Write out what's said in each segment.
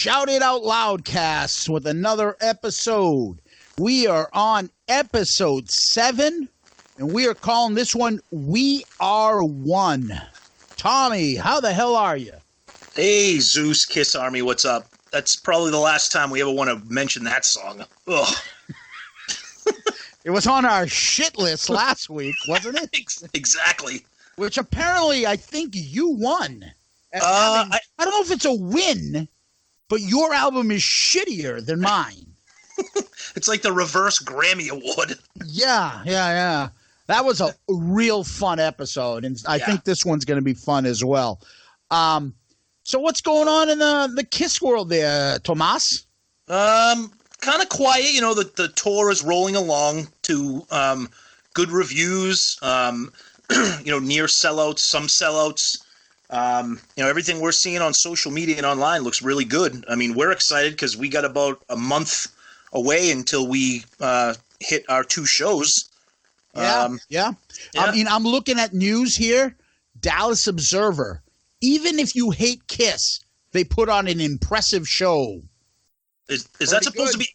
Shout It Out Loudcast with another episode. We are on episode 7, and we are calling this one We Are One. Tommy, how the hell are you? Hey, Zeus, Kiss Army, what's up? That's probably the last time we ever want to mention that song. Ugh. It was on our shit list last week, wasn't it? Exactly. Which apparently I think you won. I don't know if it's a win, but your album is shittier than mine. It's like the reverse Grammy Award. Yeah. That was a real fun episode, and I think this one's going to be fun as well. So what's going on in the Kiss world there, Tomas? Kind of quiet. You know, the tour is rolling along to good reviews, near sellouts, some sellouts. Everything we're seeing on social media and online looks really good. I mean, we're excited because we got about a month away until we hit our 2 shows. Yeah. I mean, I'm looking at news here. Dallas Observer. Even if you hate Kiss, they put on an impressive show. Is that supposed to be?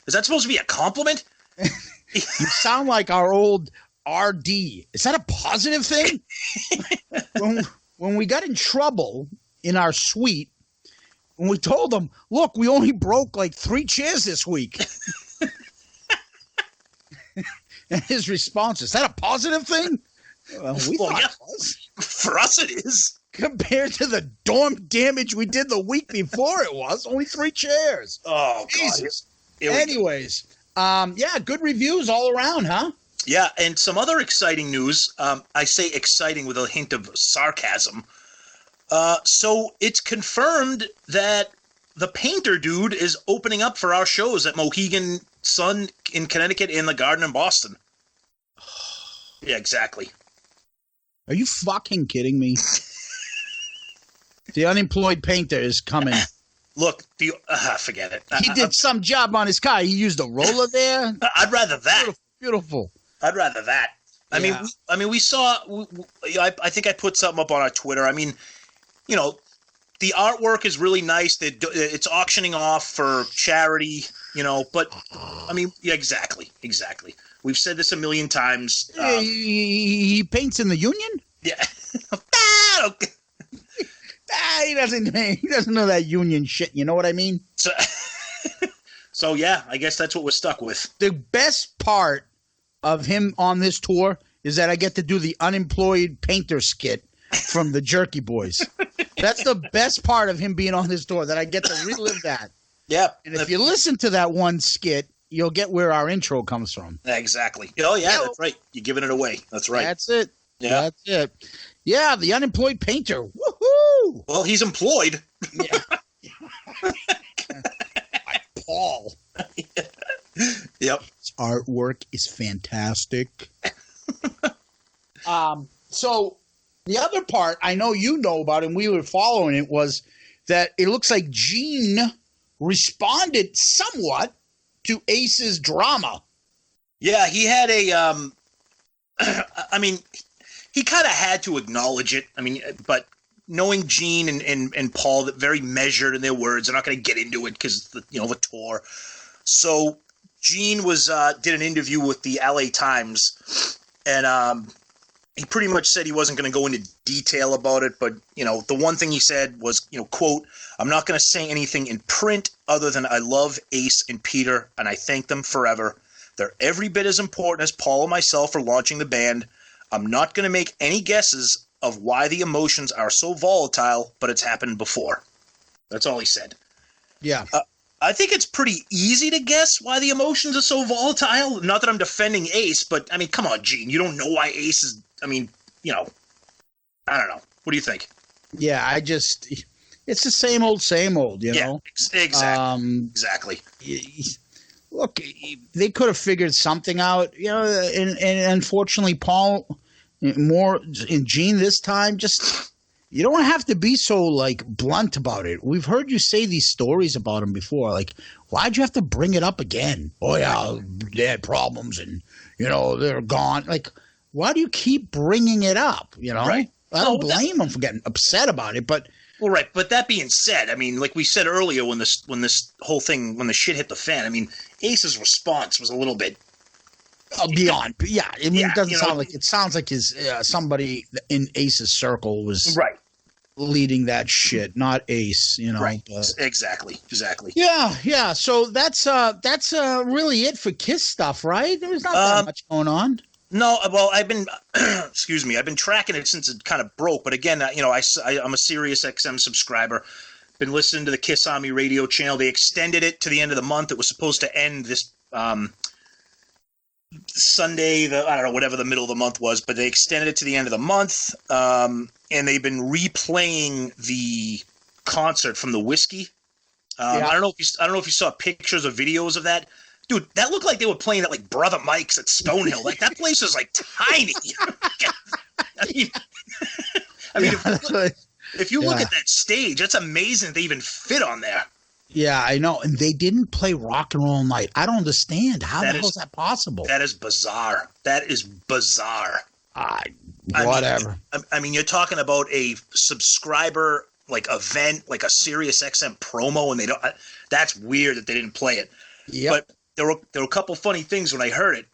Is that supposed to be a compliment? You sound like our old RD. Is that a positive thing? When we got in trouble in our suite, when we told them, look, we only broke like 3 chairs this week. And his response, is that a positive thing? Well, we thought it was. For us it is. Compared to the dorm damage we did the week before, it was only 3 chairs. Oh, Jesus. Anyways, good reviews all around, huh? Yeah, and some other exciting news. I say exciting with a hint of sarcasm. So it's confirmed that the Painter dude is opening up for our shows at Mohegan Sun in Connecticut and the Garden in Boston. Yeah, exactly. Are you fucking kidding me? The unemployed painter is coming. Look, forget it. He did some job on his car. He used a roller there. I'd rather that. Beautiful. I'd rather that. I mean, we saw. I think I put something up on our Twitter. I mean, the artwork is really nice. It's auctioning off for charity. But I mean, yeah, exactly. We've said this a million times. He paints in the union. Yeah. He doesn't know that union shit. You know what I mean? So yeah, I guess that's what we're stuck with. The best part of him on this tour is that I get to do the unemployed painter skit from the Jerky Boys. That's the best part of him being on this tour, that I get to relive that. Yeah. And if you listen to that one skit, you'll get where our intro comes from. Exactly. Oh, yeah, that's right. You're giving it away. That's right. That's it. Yeah. That's it. Yeah, the unemployed painter. Woohoo! Well, he's employed. Yeah. Paul. Yep. His artwork is fantastic. So the other part I know you know about, and we were following it, was that it looks like Gene responded somewhat to Ace's drama. Yeah, he had a I mean, he kind of had to acknowledge it. I mean, but knowing Gene and Paul, that very measured in their words, they're not going to get into it because the tour. So Gene did an interview with the LA Times, and he pretty much said he wasn't going to go into detail about it, but the one thing he said was, quote, "I'm not going to say anything in print other than I love Ace and Peter, and I thank them forever. They're every bit as important as Paul and myself for launching the band. I'm not going to make any guesses of why the emotions are so volatile, but it's happened before." That's all he said. Yeah. I think it's pretty easy to guess why the emotions are so volatile. Not that I'm defending Ace, but, I mean, come on, Gene. You don't know why Ace is, I mean, I don't know. What do you think? Yeah, it's the same old, you know? Exactly. Look, they could have figured something out, and unfortunately, Paul, more in Gene this time, just, you don't have to be so, blunt about it. We've heard you say these stories about him before. Why'd you have to bring it up again? Oh, yeah, they had problems and, they're gone. Why do you keep bringing it up, Right. I don't blame him for getting upset about it, but Well, right. But that being said, I mean, like we said earlier, when this whole thing, when the shit hit the fan, I mean, Ace's response was a little bit beyond. Yeah, I mean, Yeah, it doesn't you know, sound like it. Sounds like his somebody in Ace's circle was right. leading that shit, not Ace. You know, Right. but- Exactly. Yeah. So that's really it for Kiss stuff, right? There's not that much going on. No, well, I've been, excuse me, I've been tracking it since it kind of broke. But again, you know, I'm a Sirius XM subscriber. Been listening to the Kiss Army radio channel. They extended it to the end of the month. It was supposed to end this Sunday, I don't know, whatever the middle of the month was, but they extended it to the end of the month. And they've been replaying the concert from the Whiskey. I don't know if you saw pictures or videos of that. Dude, that looked like they were playing at like Brother Mike's at Stonehill. Like that place is like tiny. I mean, if you look at that stage, that's amazing that they even fit on there. Yeah, I know. And they didn't play Rock and Roll Night. I don't understand. How the hell is that possible? That is bizarre. Whatever. I mean, you're talking about a subscriber like event, like a Sirius XM promo, and they don't. That's weird that they didn't play it. Yeah. But there were a couple funny things when I heard it.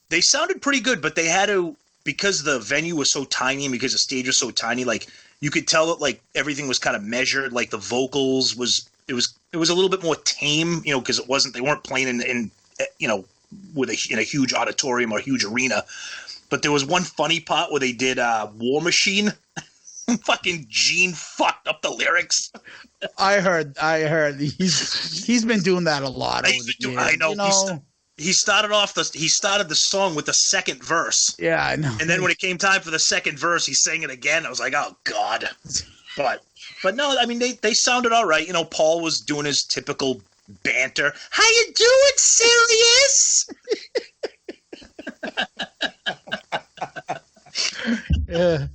They sounded pretty good, but they had to, because the venue was so tiny and because the stage was so tiny, like you could tell that like everything was kind of measured. Like the vocals was a little bit more tame, you know, because they weren't playing in you know, in a huge auditorium or a huge arena. But there was one funny part where they did War Machine. Fucking Gene fucked up the lyrics. I heard. He's been doing that a lot. I know. You know? He started the song with the second verse. Yeah, I know. And then when it came time for the second verse, he sang it again. I was like, oh God. But no, I mean they sounded all right. You know, Paul was doing his typical banter. How you doing, Sirius? Yeah.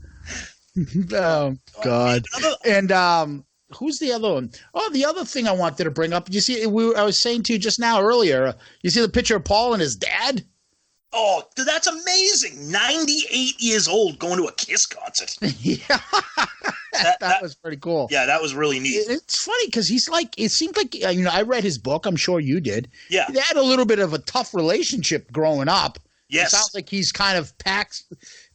Oh God! And who's the other one? Oh, the other thing I wanted to bring up. You see, I was saying to you just now earlier. You see the picture of Paul and his dad? Oh, that's amazing! 98 years old, going to a Kiss concert. Yeah, that was pretty cool. Yeah, that was really neat. It's funny because he's like. It seemed like you know. I read his book. I'm sure you did. Yeah, they had a little bit of a tough relationship growing up. Yes, it sounds like he's kind of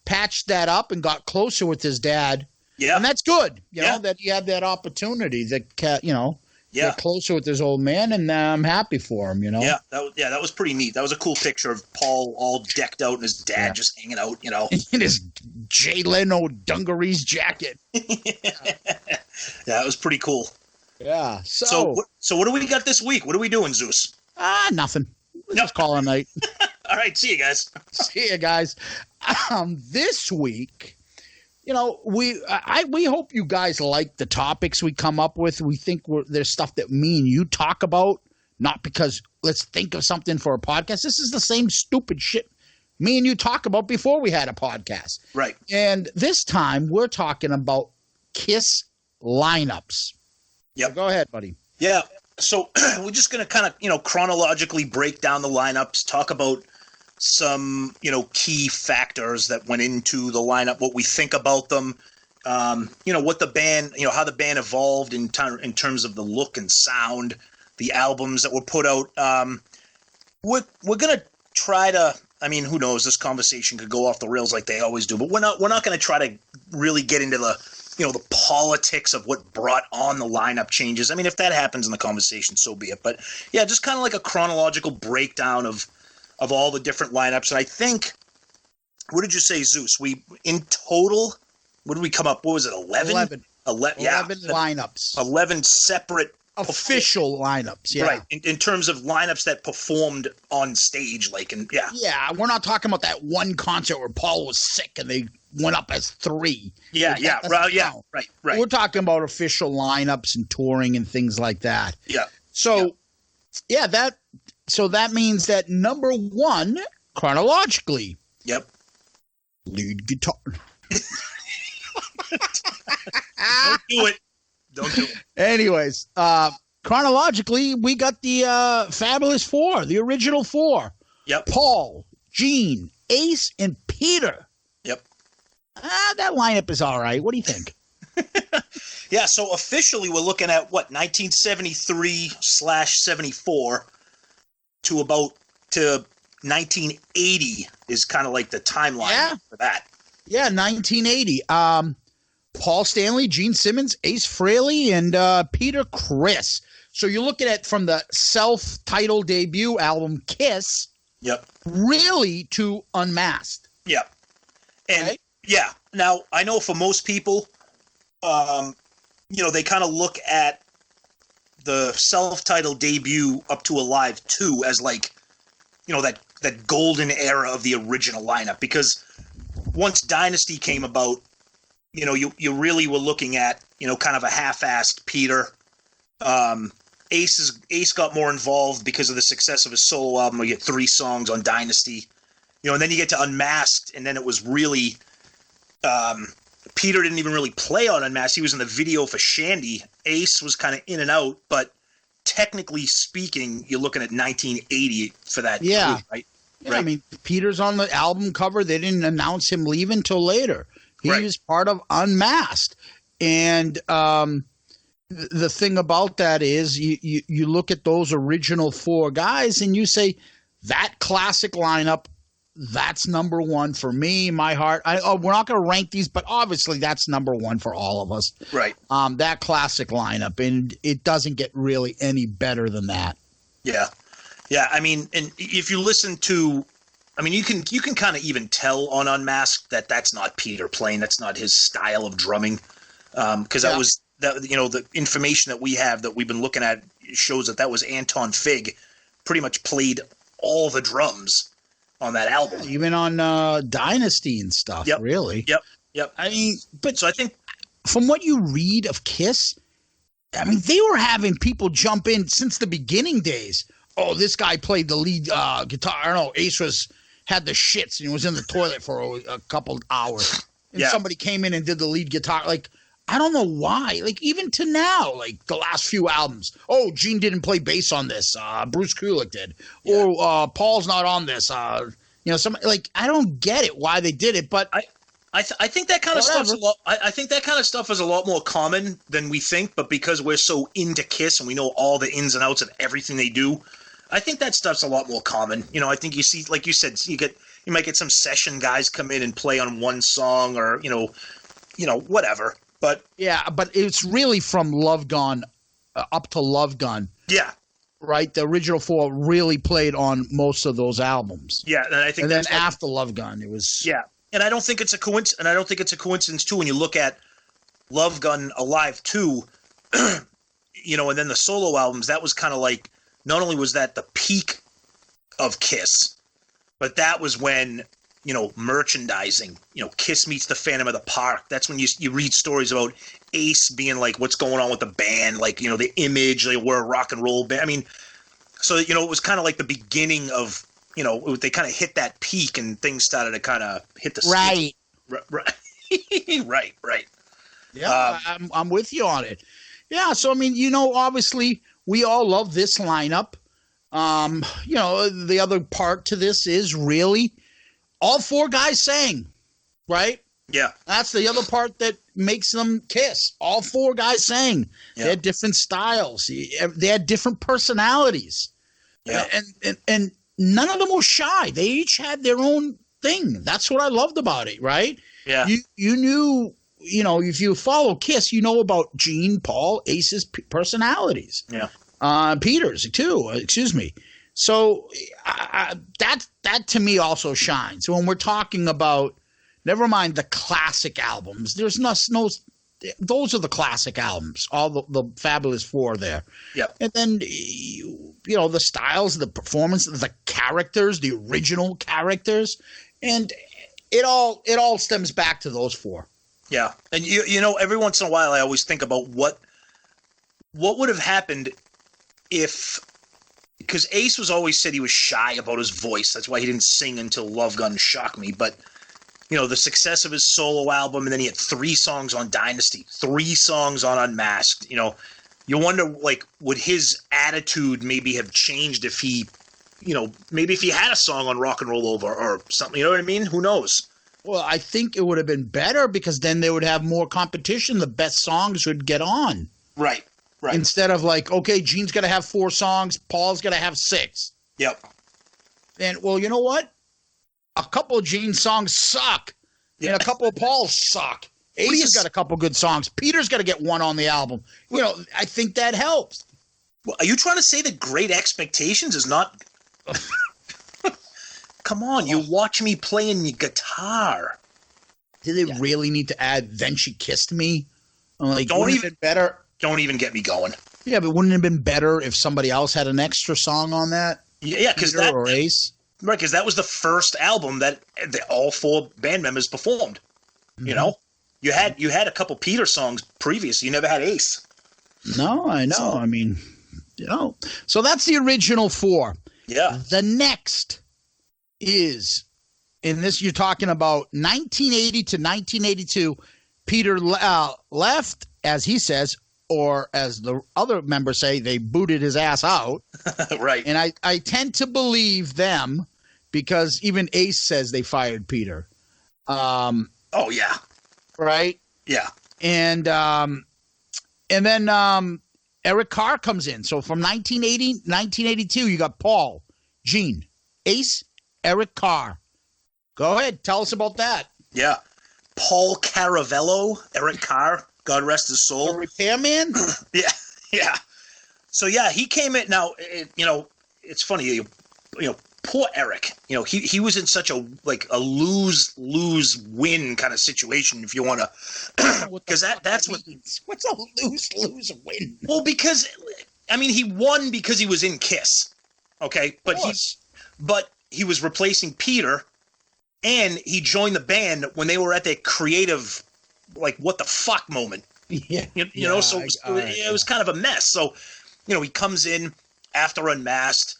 patched that up and got closer with his dad. Yeah. And that's good, you know, that he had that opportunity to, you know, get closer with his old man, and I'm happy for him, you know. Yeah, that was pretty neat. That was a cool picture of Paul all decked out and his dad just hanging out, you know. In his Jay Leno dungarees jacket. Yeah, it was pretty cool. Yeah. So what do we got this week? What are we doing, Zeus? Nothing. Just call it a night. All right, see you guys. See you guys. This week, you know, we hope you guys like the topics we come up with. We think there's stuff that me and you talk about, not because let's think of something for a podcast. This is the same stupid shit me and you talk about before we had a podcast. Right. And this time we're talking about Kiss lineups. Yeah. So go ahead, buddy. Yeah. So we're just going to kind of, you know, chronologically break down the lineups, talk about some, you know, key factors that went into the lineup, what we think about them, you know, what the band, you know, how the band evolved in terms of the look and sound, the albums that were put out. We're going to try to, I mean, who knows, this conversation could go off the rails like they always do, but we're not going to try to really get into the, you know, the politics of what brought on the lineup changes. I mean, if that happens in the conversation, so be it. But yeah, just kind of like a chronological breakdown of all the different lineups. And I think, what did you say, Zeus? We, in total, what did we come up? What was it, 11? 11 lineups. 11 separate official lineups, yeah. Right, in terms of lineups that performed on stage, like, and yeah. Yeah, we're not talking about that one concert where Paul was sick and they went up as 3. Yeah, right. We're talking about official lineups and touring and things like that. Yeah. So, that means that number 1, chronologically. Yep. Lead guitar. Don't do it. Anyways, chronologically, we got the Fabulous 4, the original 4. Yep. Paul, Gene, Ace, and Peter. Yep. That lineup is all right. What do you think? Yeah, so officially we're looking at, 1973/74 to 1980 is kind of like the timeline for that. Yeah, 1980. Paul Stanley, Gene Simmons, Ace Frehley, and Peter Criss. So you're looking at from the self-titled debut album Kiss, Yep. really to Unmasked. Yep. And right? yeah, now I know for most people, they kind of look at the self-titled debut up to Alive 2 as like, that golden era of the original lineup, because once Dynasty came about, you really were looking at, kind of a half-assed Peter. Ace got more involved because of the success of his solo album. We get 3 songs on Dynasty, and then you get to Unmasked, and then it was really Peter didn't even really play on Unmasked. He was in the video for Shandy. Ace was kind of in and out, but technically speaking, you're looking at 1980 for that. Yeah. Group, right? Yeah, right. I mean, Peter's on the album cover. They didn't announce him leaving till later. He was part of Unmasked. And the thing about that is you look at those original 4 guys and you say, that classic lineup, that's number 1 for me, my heart. We're not going to rank these, but obviously that's number 1 for all of us. Right. That classic lineup, and it doesn't get really any better than that. Yeah. Yeah, I mean, and if you listen to, I mean, you can kind of even tell on Unmasked that that's not Peter playing. That's not his style of drumming, because that was the information that we have that we've been looking at shows that was Anton Fig, pretty much played all the drums on that album, even on Dynasty and stuff. Yep. Really. Yep. I mean, but so I think from what you read of Kiss, I mean, they were having people jump in since the beginning days. Oh, this guy played the lead guitar. I don't know. Ace had the shits and he was in the toilet for a couple hours. And somebody came in and did the lead guitar. Like, I don't know why. Like, even to now, like the last few albums. Oh, Gene didn't play bass on this. Bruce Kulick did. Yeah. Or Paul's not on this. I don't get it why they did it, but I think that kind of stuff's a lot. I think that kind of stuff is a lot more common than we think. But because we're so into Kiss and we know all the ins and outs of everything they do, I think that stuff's a lot more common. I think you see, like you said, you might get some session guys come in and play on one song, or whatever. But but it's really from Love Gun up to Love Gun. Yeah. Right, the original 4 really played on most of those albums. Yeah, and I think. And then after Love Gun, it was. Yeah, and I don't think it's a coincidence. And I don't think it's a coincidence too when you look at Love Gun Alive 2, and then the solo albums. That was kind of like, not only was that the peak of Kiss, but that was when merchandising. Kiss meets the Phantom of the Park. That's when you read stories about Ace being like, what's going on with the band? Like, the image, they were a rock and roll band. I mean, so, it was kind of like the beginning of, they kind of hit that peak and things started to kind of hit the right. Right. Yeah, I'm with you on it. Yeah, so, I mean, obviously we all love this lineup. The other part to this is really all 4 guys sang, right? Yeah. That's the other part that makes them Kiss. All 4 guys sang. Yeah. They had different styles. They had different personalities. Yeah. And none of them were shy. They each had their own thing. That's what I loved about it, right? Yeah. You knew, if you follow Kiss, you know about Gene, Paul, Ace's personalities. Yeah. Peter's too, excuse me. So that to me also shines. So when we're talking about, never mind the classic albums, there's no those are the classic albums, all the Fabulous 4 there. Yeah. And then, the styles, the performance, the characters, the original characters, and it all stems back to those 4. Yeah. And every once in a while I always think about what would have happened if, because Ace was always said he was shy about his voice. That's why he didn't sing until Love Gun Shock Me. But, the success of his solo album, and then he had 3 songs on Dynasty, 3 songs on Unmasked. You wonder, like, would his attitude maybe have changed if he, maybe if he had a song on Rock and Roll Over or something. You know what I mean? Who knows? Well, I think it would have been better because then they would have more competition. The best songs would get on. Right. Instead of like, okay, Gene's got to have 4 songs, Paul's got to have 6. Yep. And, well, you know what? A couple of Gene's songs suck. Yeah. And a couple of Paul's suck. Ace has got a couple good songs. Peter's got to get one on the album. You know, I think that helps. Well, are you trying to say that Great Expectations is not... Come on, you watch me playing your guitar. Did they really need to add Then She Kissed Me? Like, Don't even better. Don't even get me going. Yeah, but wouldn't it have been better if somebody else had an extra song on that? Yeah, because Peter or Ace? Right, because that was the first album that all 4 band members performed. You know? You had a couple Peter songs previous. You never had Ace. No, I know. So, I mean, you know. So that's the original 4. Yeah. The next is, in this you're talking about 1980 to 1982, Peter left, as he says, or as the other members say, they booted his ass out. Right. And I tend to believe them because even Ace says they fired Peter. Oh, yeah. Right? Yeah. And then Eric Carr comes in. So from 1980, 1982, you got Paul, Gene, Ace, Eric Carr. Go ahead. Tell us about that. Yeah. Paul Caravello, Eric Carr, God rest his soul. The repairman? Yeah. So, yeah, he came in. Now, it's funny. You know, poor Eric. You know, he was in such a lose-win kind of situation, if you want to. Because that's what. What's a lose win? Well, because, I mean, he won because he was in Kiss. Okay? But he was replacing Peter, and he joined the band when they were at their creative, like, what the fuck moment. Yeah. You know, so it was kind of a mess. So, you know, he comes in after Unmasked.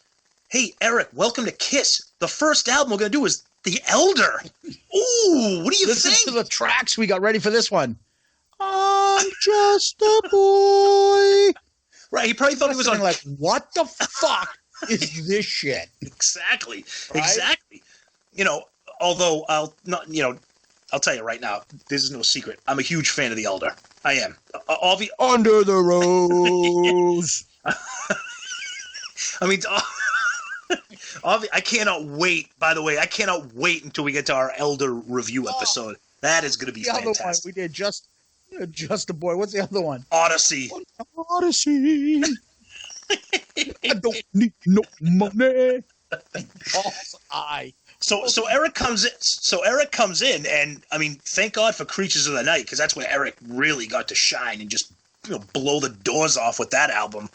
Hey, Eric, welcome to Kiss. The first album we're going to do is The Elder. Ooh, what do you Listen think? to the tracks we got ready for this one. I'm just a boy. Right, he probably thought he was on... like, what the fuck is this shit? Exactly. Right? Exactly. You know, although I'll tell you right now, this is no secret. I'm a huge fan of The Elder. I am. Under the rose. I mean, I cannot wait. By the way, I cannot wait until we get to our Elder review episode. That is going to be fantastic. The other one we did, just a boy. What's the other one? Odyssey. Odyssey. I don't need no money. False eye. So Eric comes in. So Eric comes in, and I mean, thank God for Creatures of the Night, because that's when Eric really got to shine and just blow the doors off with that album.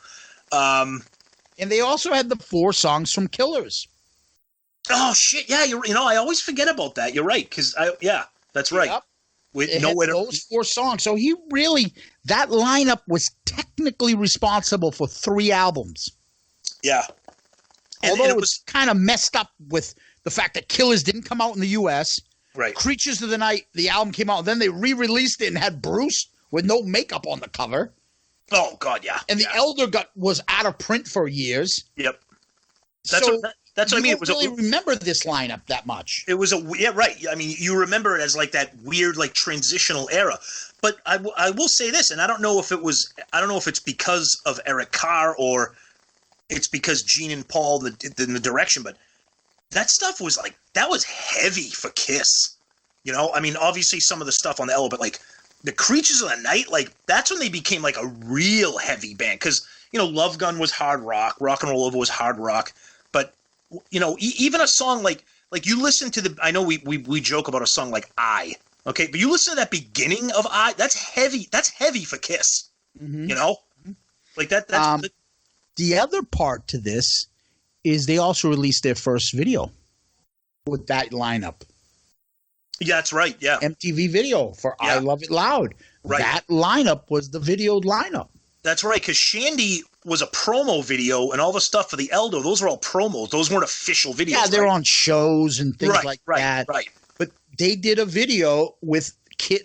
And they also had the 4 songs from Killers. Oh shit! Yeah, I always forget about that. You're right, because that's right. Yep. With those 4 songs. So that lineup was technically responsible for 3 albums. Yeah. Although it was kind of messed up with the fact that Killers didn't come out in the U.S. Right. Creatures of the Night, the album came out, and then they re-released it and had Bruce with no makeup on the cover. Oh, God, yeah. And the Elder was out of print for years. Yep. That's what I mean. You don't really remember this lineup that much. It was right. I mean, you remember it as like that weird, like transitional era. But I will say this, and I don't know if it's because of Eric Carr or it's because Gene and Paul in the direction, but that stuff was that was heavy for Kiss. You know, I mean, obviously some of the stuff on the album, but like the Creatures of the Night, that's when they became like a real heavy band. Because, Love Gun was hard rock, Rock and Roll Over was hard rock. But, even a song like you listen to I know we joke about a song like I, okay? But you listen to that beginning of I, that's heavy for Kiss, mm-hmm. Like that. That's the other part to this is they also released their first video with that lineup. Yeah, that's right. Yeah. MTV video for I Love It Loud. Right. That lineup was the videoed lineup. That's right, because Shandy was a promo video, and all the stuff for the Elder, those were all promos. Those weren't official videos. Yeah, they were on shows and things like that. Right. But they did a video with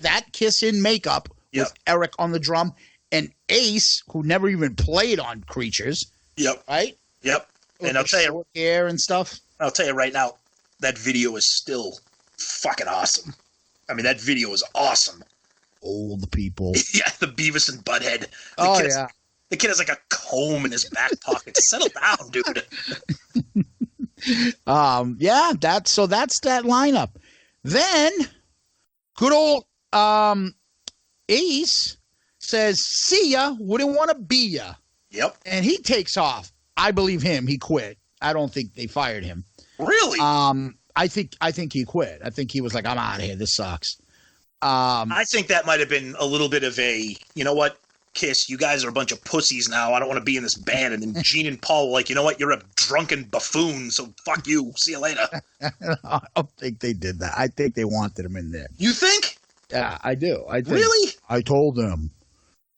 that Kiss in makeup with Eric on the drum and Ace, who never even played on Creatures. Yep. Right? Yep. And I'll tell you, hair and stuff. I'll tell you right now, that video is still fucking awesome. I mean, that video is awesome. Old people. Yeah, the Beavis and Butthead. The kid has like a comb in his back pocket. Settle down, dude. That's that lineup. Then good old Ace says, "See ya, wouldn't want to be ya." Yep. And he takes off. I believe him. He quit. I don't think they fired him. Really? I think he quit. I think he was like, "I'm out of here. This sucks." I think that might have been a little bit of a, you know what, Kiss, you guys are a bunch of pussies now. I don't want to be in this band. And then Gene and Paul were like, you know what, you're a drunken buffoon, so fuck you. See you later. I don't think they did that. I think they wanted him in there. You think? Yeah, I do. Really? I told them,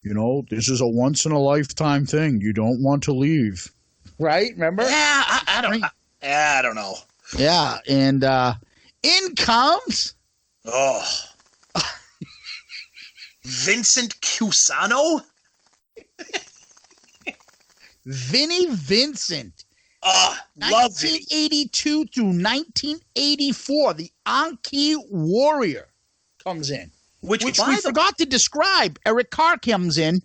this is a once-in-a-lifetime thing. You don't want to leave. Right? Remember? Yeah, I don't know. Yeah, and in comes... Oh... Vincent Cusano? Vinnie Vincent. Love Vinnie. 1982 through 1984, the Anki Warrior comes in. Which we forgot to describe. Eric Carr comes in.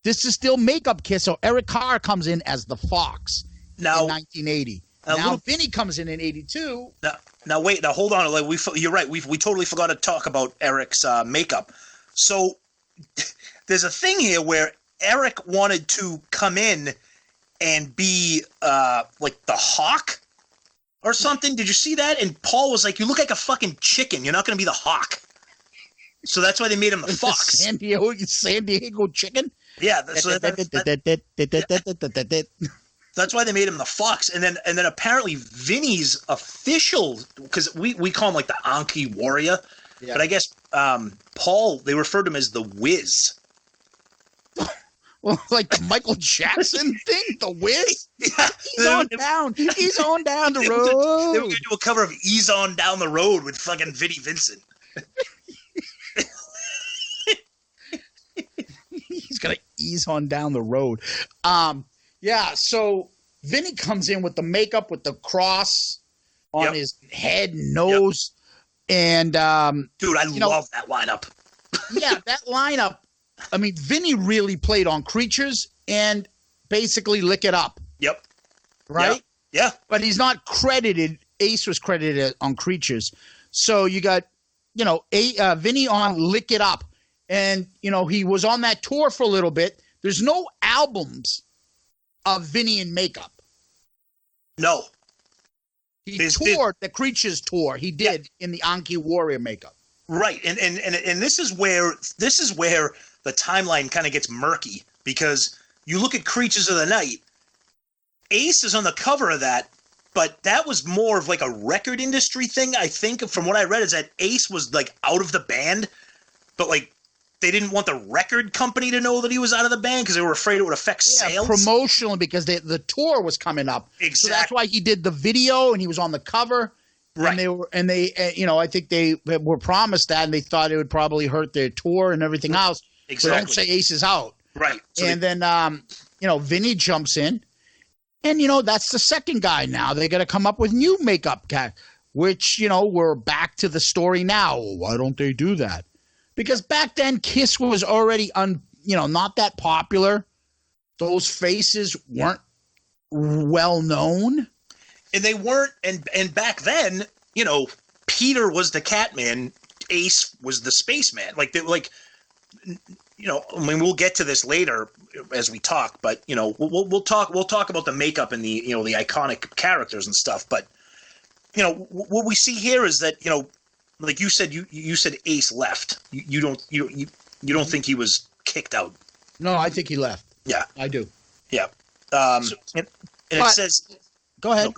This is still makeup Kiss, so Eric Carr comes in as the Fox in 1980. Now Vinnie comes in 82. Now wait, hold on. You're right. We totally forgot to talk about Eric's makeup. So there's a thing here where Eric wanted to come in and be like the Hawk or something. Did you see that? And Paul was like, "You look like a fucking chicken. You're not going to be the Hawk." So that's why they made him the Fox. San Diego chicken? Yeah. That's why they made him the Fox. And then apparently Vinny's official, because we call him like the Anki Warrior. Yeah. But I guess Paul, they referred to him as the Wiz. Well, like the Michael Jackson thing, the Wiz? Yeah. He's on down the road. They were going to do a cover of Ease On Down the Road with fucking Vinnie Vincent. He's going to ease on down the road. So Vinny comes in with the makeup, with the cross on his head, nose. Yep. And dude, I love that lineup. Yeah, that lineup. I mean, Vinny really played on Creatures and basically Lick It Up. Yep. Right? Yeah. But he's not credited. Ace was credited on Creatures. So you got, Vinny on Lick It Up. And, he was on that tour for a little bit. There's no albums of Vinny in makeup. No. He toured the Creatures tour. He did in the Anki Warrior makeup. Right, and this is where the timeline kind of gets murky, because you look at Creatures of the Night. Ace is on the cover of that, but that was more of like a record industry thing. I think from what I read is that Ace was like out of the band, but like they didn't want the record company to know that he was out of the band because they were afraid it would affect sales. Promotionally, because the tour was coming up. Exactly. So that's why he did the video and he was on the cover. Right. And they I think they were promised that, and they thought it would probably hurt their tour and everything else. Exactly. So don't say Ace is out. Right. So then Vinny jumps in, and that's the second guy now. They got to come up with new makeup guy, which we're back to the story now. Why don't they do that? Because back then, Kiss was already not that popular. Those faces weren't well known, and they weren't. And back then, Peter was the Catman, Ace was the Spaceman. I mean, we'll get to this later as we talk, but we'll talk about the makeup and the the iconic characters and stuff. But what we see here is that like you said, you said Ace left. You don't think he was kicked out? No, I think he left. Yeah, I do. Yeah. It says, go ahead.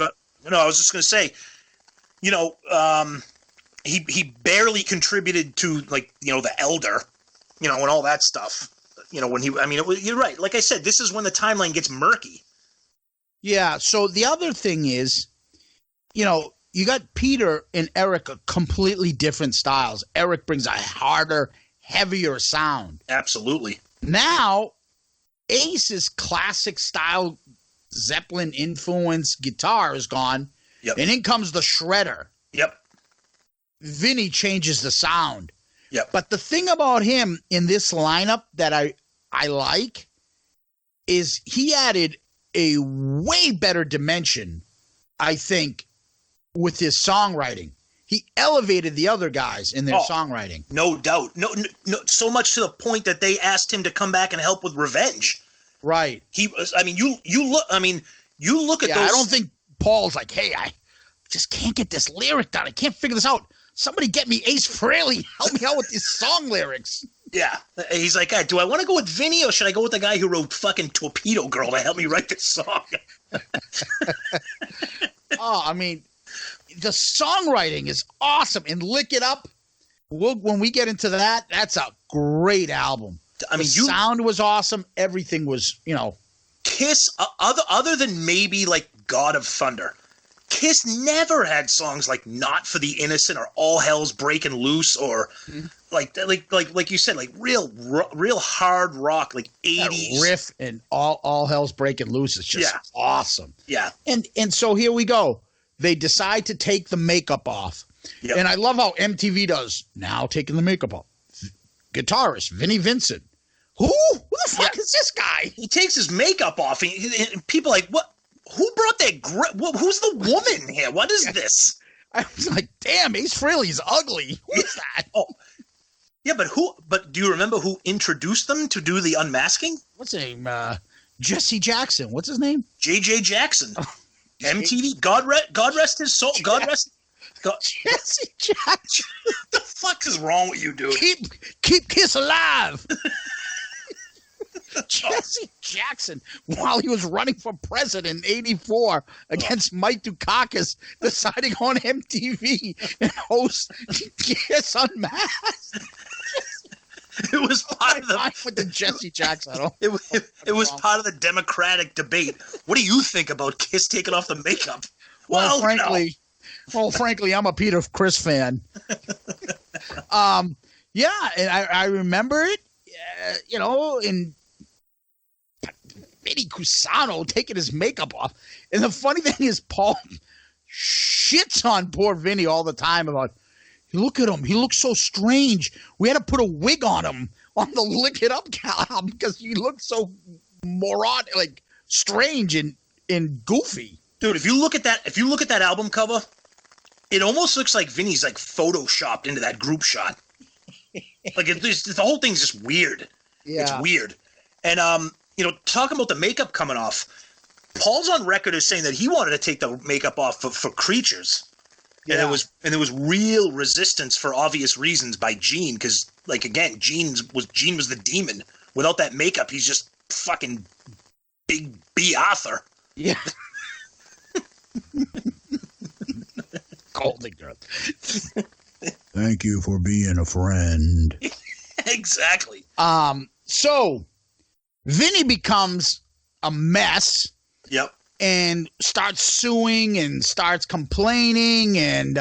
No, I was just going to say, he barely contributed to the Elder, and all that stuff. You're right. Like I said, this is when the timeline gets murky. Yeah. So the other thing is, you got Peter and Eric are completely different styles. Eric brings a harder, heavier sound. Absolutely. Now, Ace's classic style Zeppelin influence guitar is gone. Yep. And in comes the shredder. Yep. Vinnie changes the sound. Yeah. But the thing about him in this lineup that I like is he added a way better dimension, I think, with his songwriting. He elevated the other guys in their songwriting. No doubt. No, so much to the point that they asked him to come back and help with Revenge. Right. He was. I mean, you look at those. I don't think Paul's like, hey, I just can't get this lyric down. I can't figure this out. Somebody get me Ace Frehley. Help me out with these song lyrics. Yeah. He's like, do I want to go with Vinny or should I go with the guy who wrote fucking Torpedo Girl to help me write this song? I mean, the songwriting is awesome. And Lick It Up, when we get into that, that's a great album. I mean, the sound was awesome. Everything was, Kiss, other than maybe like God of Thunder, Kiss never had songs like "Not for the Innocent" or "All Hell's Breaking Loose" or like you said, like real hard rock, like 80s that riff and all Hell's Breaking Loose is just awesome. Yeah, and so here we go. They decide to take the makeup off, and I love how MTV does now, taking the makeup off. Guitarist Vinnie Vincent. Who the fuck is this guy? He takes his makeup off, and people are like, what? Who brought that? Who's the woman here? What is this? I was like, damn, Ace Frehley's ugly. Who's that? Oh, yeah, but who? But do you remember who introduced them to do the unmasking? What's his name? Jesse Jackson. What's his name? J.J. Jackson. MTV. God rest his soul. God rest. Jesse Jackson. What the fuck is wrong with you, dude? Keep Kiss alive. Jesse Jackson, while he was running for president in '84 against Mike Dukakis, deciding on MTV and host Kiss Unmasked. It was part of the with the Jesse Jackson. It was part of the Democratic debate. What do you think about Kiss taking off the makeup? Well, frankly, I'm a Peter Criss fan. Yeah, and I remember it. In Vinnie Cusano taking his makeup off. And the funny thing is, Paul shits on poor Vinnie all the time about, look at him. He looks so strange. We had to put a wig on him on the Lick It Up album because he looked so strange and goofy. Dude, if you look at that album cover, it almost looks like Vinny's like photoshopped into that group shot. Like the whole thing's just weird. Yeah. It's weird. And talking about the makeup coming off, Paul's on record as saying that he wanted to take the makeup off for Creatures. Yeah. And there was real resistance for obvious reasons by Gene, because like again, Gene was the demon. Without that makeup, he's just fucking Big B. Arthur. Yeah. Golden Girl. Thank you for being a friend. Exactly. So Vinny becomes a mess. Yep. And starts suing and starts complaining and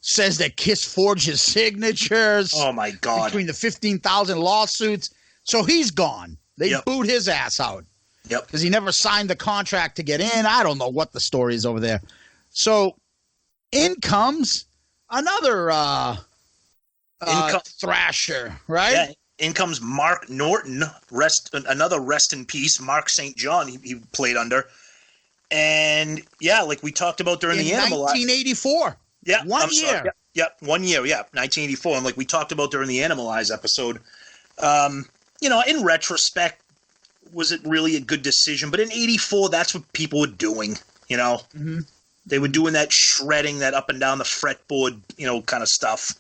says that Kiss forged his signatures. Oh, my God. Between the 15,000 lawsuits. So he's gone. They boot his ass out. Yep. Because he never signed the contract to get in. I don't know what the story is over there. So in comes another thrasher, right? Yeah. In comes Mark Norton, another rest in peace, Mark St. John he played under. And, yeah, like we talked about during the Animalize. 1984. Yeah. 1 year. Yep, 1 year, 1984. And like we talked about during the Animalize episode, in retrospect, was it really a good decision? But in 84, that's what people were doing, Mm-hmm. They were doing that shredding, that up and down the fretboard, kind of stuff.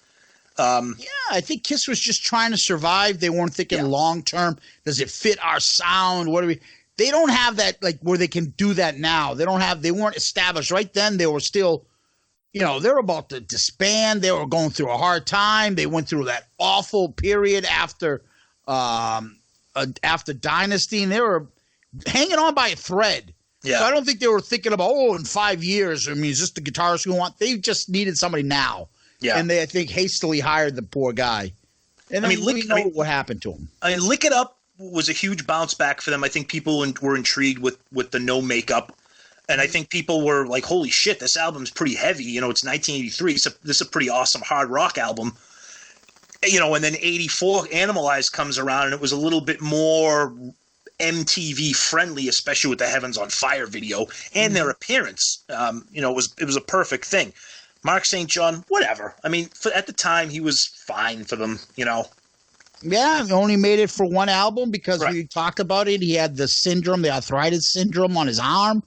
I think Kiss was just trying to survive. They weren't thinking long term. Does it fit our sound? What do we? They don't have that where they can do that now. They weren't established right then. They were still, they were about to disband. They were going through a hard time. They went through that awful period after Dynasty, and they were hanging on by a thread. Yeah. So I don't think they were thinking about, in 5 years, is this the guitarist we want? They just needed somebody now. Yeah. And they, I think, hastily hired the poor guy. And we know what happened to him. Lick It Up was a huge bounce back for them. I think people were intrigued with the no makeup. And I think people were like, holy shit, this album's pretty heavy. You know, it's 1983. This is a pretty awesome hard rock album. You know, and then 84, Animalize comes around, and it was a little bit more MTV friendly, especially with the Heavens on Fire video and their appearance. You know, it was a perfect thing. Mark St. John, whatever. I mean, at the time, he was fine for them, you know. Yeah, he only made it for one album because we talked about it. He had the syndrome, the arthritis syndrome on his arm,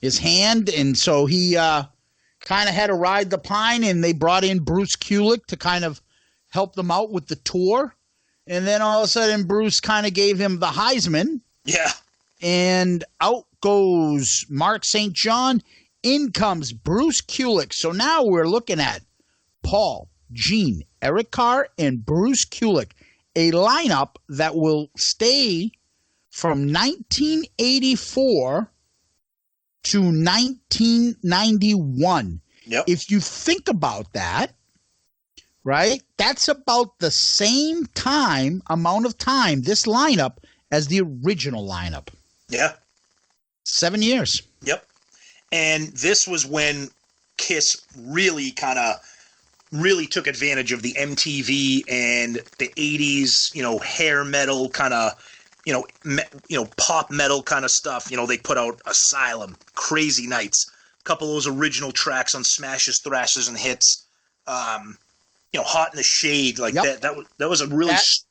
his hand. And so he kind of had to ride the pine, and they brought in Bruce Kulick to kind of help them out with the tour. And then all of a sudden, Bruce kind of gave him the Heisman. Yeah. And out goes Mark St. John. In comes Bruce Kulick. So now we're looking at Paul, Gene, Eric Carr, and Bruce Kulick. A lineup that will stay from 1984 to 1991. Yep. If you think about that, right, that's about the same amount of time, this lineup, as the original lineup. Yeah. 7 years. Yep. And this was when Kiss really took advantage of the MTV and the 80s, you know, hair metal kind of, you know, pop metal kind of stuff. You know, they put out Asylum, Crazy Nights, a couple of those original tracks on Smashes, Thrashers, and Hits. You know, Hot in the Shade, like that was a really that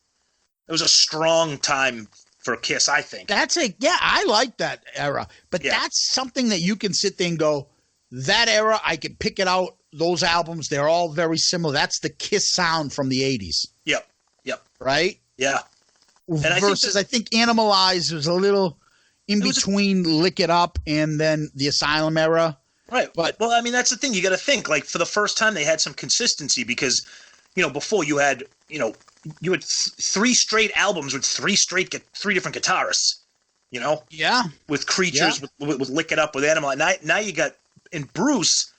was a strong time for Kiss, I think. I like that era. But that's something that you can sit there and go, that era, I can pick it out. Those albums, they're all very similar. That's the Kiss sound from the 80s. Yep. Right? Yeah. And I think Animalize was a little in between Lick It Up and then the Asylum era. Right. But, well, I mean, that's the thing. You got to think, like, for the first time, they had some consistency because, you know, before you had 3 straight albums with 3 different guitarists, you know? Yeah. With Creatures, with Lick It Up, with Animal. Now you got, in Bruce,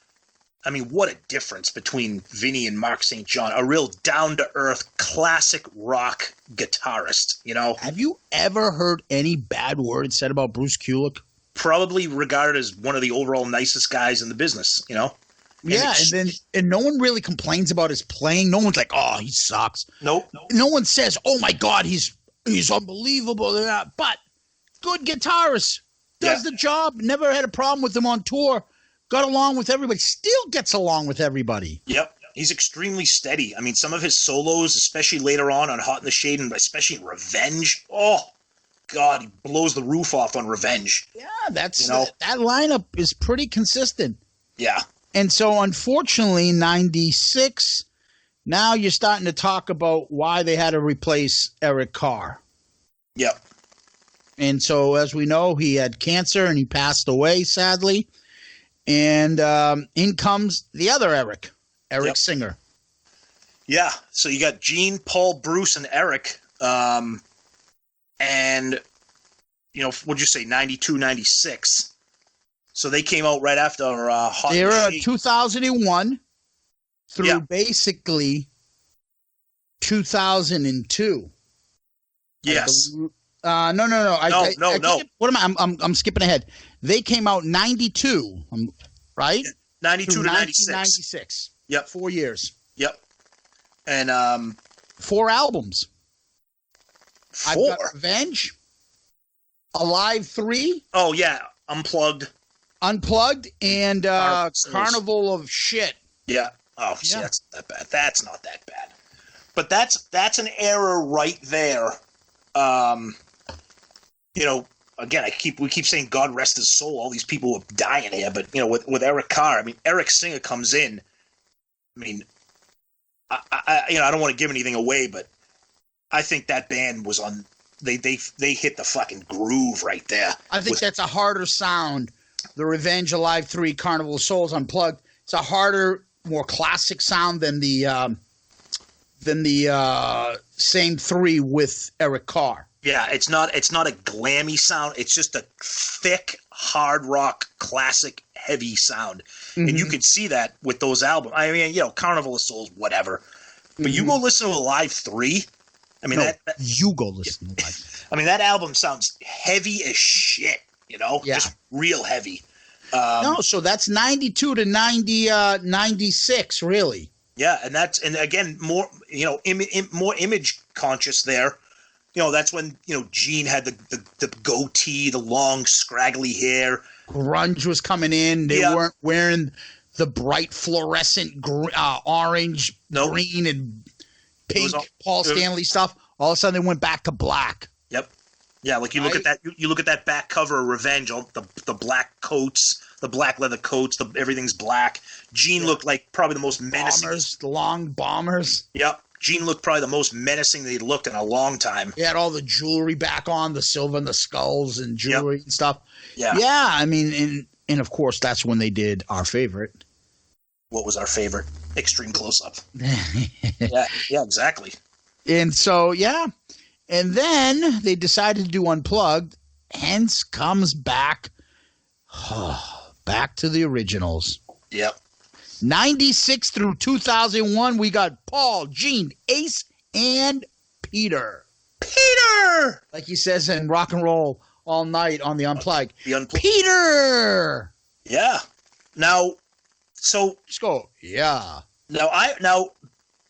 I mean, what a difference between Vinnie and Mark St. John. A real down-to-earth, classic rock guitarist, you know? Have you ever heard any bad words said about Bruce Kulick? Probably regarded as one of the overall nicest guys in the business, you know? And no one really complains about his playing. No one's like, oh, he sucks. Nope. No one says, oh, my God, he's unbelievable. But good guitarist. Does the job. Never had a problem with him on tour. Got along with everybody. Still gets along with everybody. Yep. He's extremely steady. I mean, some of his solos, especially later on Hot in the Shade, and especially in Revenge. Oh, God, he blows the roof off on Revenge. Yeah, that lineup is pretty consistent. Yeah. And so, unfortunately, 96, now you're starting to talk about why they had to replace Eric Carr. Yep. And so, as we know, he had cancer and he passed away, sadly. And in comes the other Eric Singer. Yeah. So you got Gene, Paul, Bruce, and Eric. And, you know, what'd you say, 92, 96? So they came out right after Hot in the Shade. 2001 through basically 2002. Yes. No. What am I? I'm skipping ahead. They came out 92, right? 92 to 96. 96. Yep. 4 years. Yep. And 4 albums. 4? I've got Revenge, Alive 3. Oh, yeah. Unplugged, and Carnival of Shit. Yeah. Oh, see, that's not that bad. That's not that bad. But that's an era right there. You know, again, we keep saying God rest his soul. All these people are dying here, but you know, with Eric Carr, I mean, Eric Singer comes in. I mean, I don't want to give anything away, but I think that band was on. They hit the fucking groove right there. I think that's a harder sound. The Revenge, Alive 3, Carnival of Souls, Unplugged. It's a harder, more classic sound than the same 3 with Eric Carr. Yeah, it's not a glammy sound. It's just a thick, hard rock, classic, heavy sound. Mm-hmm. And you could see that with those albums. I mean, you know, Carnival of Souls, whatever. But you go listen to Alive 3. I mean, you go listen to Alive. I mean, that album sounds heavy as shit, you know? Yeah. Just real heavy. No, so that's 92 to 96, really. Yeah, and again more more image conscious there. That's when Gene had the goatee, the long scraggly hair. Grunge was coming in. They weren't wearing the bright fluorescent orange, green, and pink Paul Stanley stuff. All of a sudden, they went back to black. Yep. Yeah, like you look at that. You look at that back cover of Revenge. All the black coats, the black leather coats. Everything's black. Gene looked like probably the most menacing. The long bombers. Yep. Gene looked probably the most menacing that he'd looked in a long time. He had all the jewelry back on, the silver and the skulls and jewelry and stuff. Yeah. Yeah, I mean, and of course, that's when they did our favorite. What was our favorite? Extreme close-up. Yeah, exactly. And so, yeah. And then they decided to do Unplugged. Hence comes back to the originals. Yep. 96 through 2001, we got Paul, Gene, Ace, and Peter. Peter! Like he says in Rock and Roll All Night on the Unplugged. Peter! Yeah. Now, so... Just go, yeah. Now,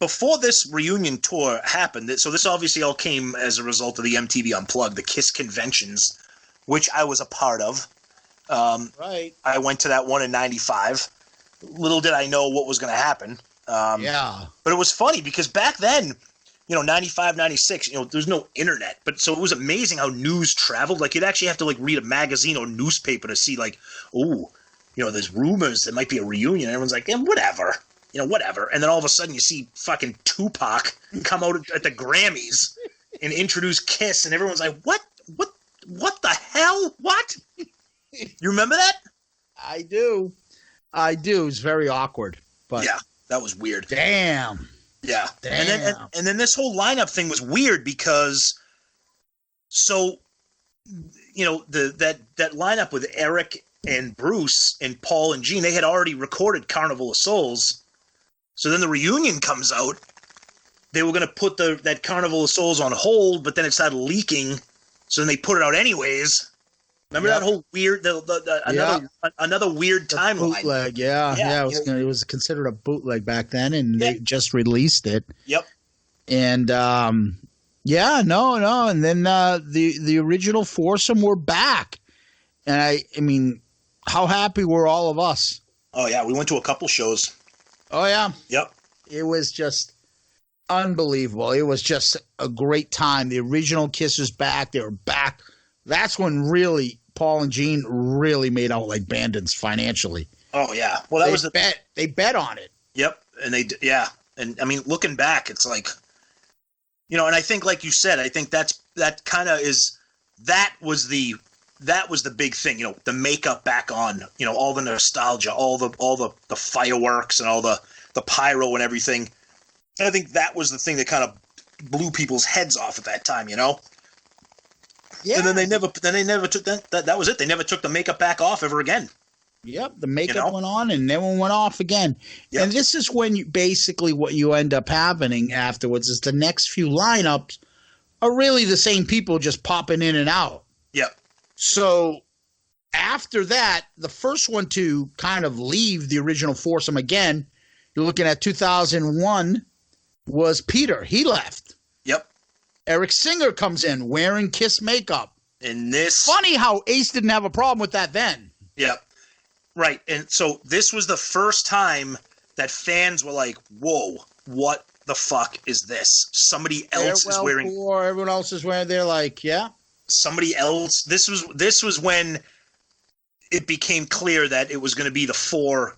before this reunion tour happened, so this obviously all came as a result of the MTV Unplugged, the KISS conventions, which I was a part of. Right. I went to that one in 95. Little did I know what was going to happen. Yeah. But it was funny because back then, 95, 96, there's no internet. But so it was amazing how news traveled. Like you'd actually have to read a magazine or newspaper to see there's rumors there might be a reunion. Everyone's like, whatever. Whatever. And then all of a sudden you see fucking Tupac come out at the Grammys and introduce KISS, and everyone's like, what the hell? What? You remember that? I do. It's very awkward. But yeah, that was weird. Damn. Yeah. Damn. And then this whole lineup thing was weird because that lineup with Eric and Bruce and Paul and Gene, they had already recorded Carnival of Souls. So then the reunion comes out. They were going to put that Carnival of Souls on hold, but then it started leaking. So then they put it out anyways. Remember that whole weird, another weird timeline. Bootleg, yeah. It was considered a bootleg back then, and they just released it. Yep. And and then the original foursome were back, and I mean, how happy were all of us? Oh yeah, we went to a couple shows. Oh yeah. Yep. It was just unbelievable. It was just a great time. The original KISS was back. They were back. That's when really Paul and Gene really made out like bandits financially. Oh yeah. Well, They bet on it. Yep. And and I mean, looking back, it's like, and I think, like you said, I think that was the big thing. The makeup back on. All the nostalgia, all the fireworks and all the pyro and everything. And I think that was the thing that kind of blew people's heads off at that time. Yeah. And then they never took that. That was it. They never took the makeup back off ever again. Yep, the makeup went on and never went off again. Yep. And this is when basically what you end up happening afterwards is the next few lineups are really the same people just popping in and out. Yep. So after that, the first one to kind of leave the original foursome again, you're looking at 2001, was Peter. He left. Yep. Eric Singer comes in wearing KISS makeup. And this... Funny how Ace didn't have a problem with that then. Yep. Right. And so this was the first time that fans were like, whoa, what the fuck is this? Somebody else is wearing... Everyone else is wearing... They're like, yeah. Somebody else... This was when it became clear that it was going to be the four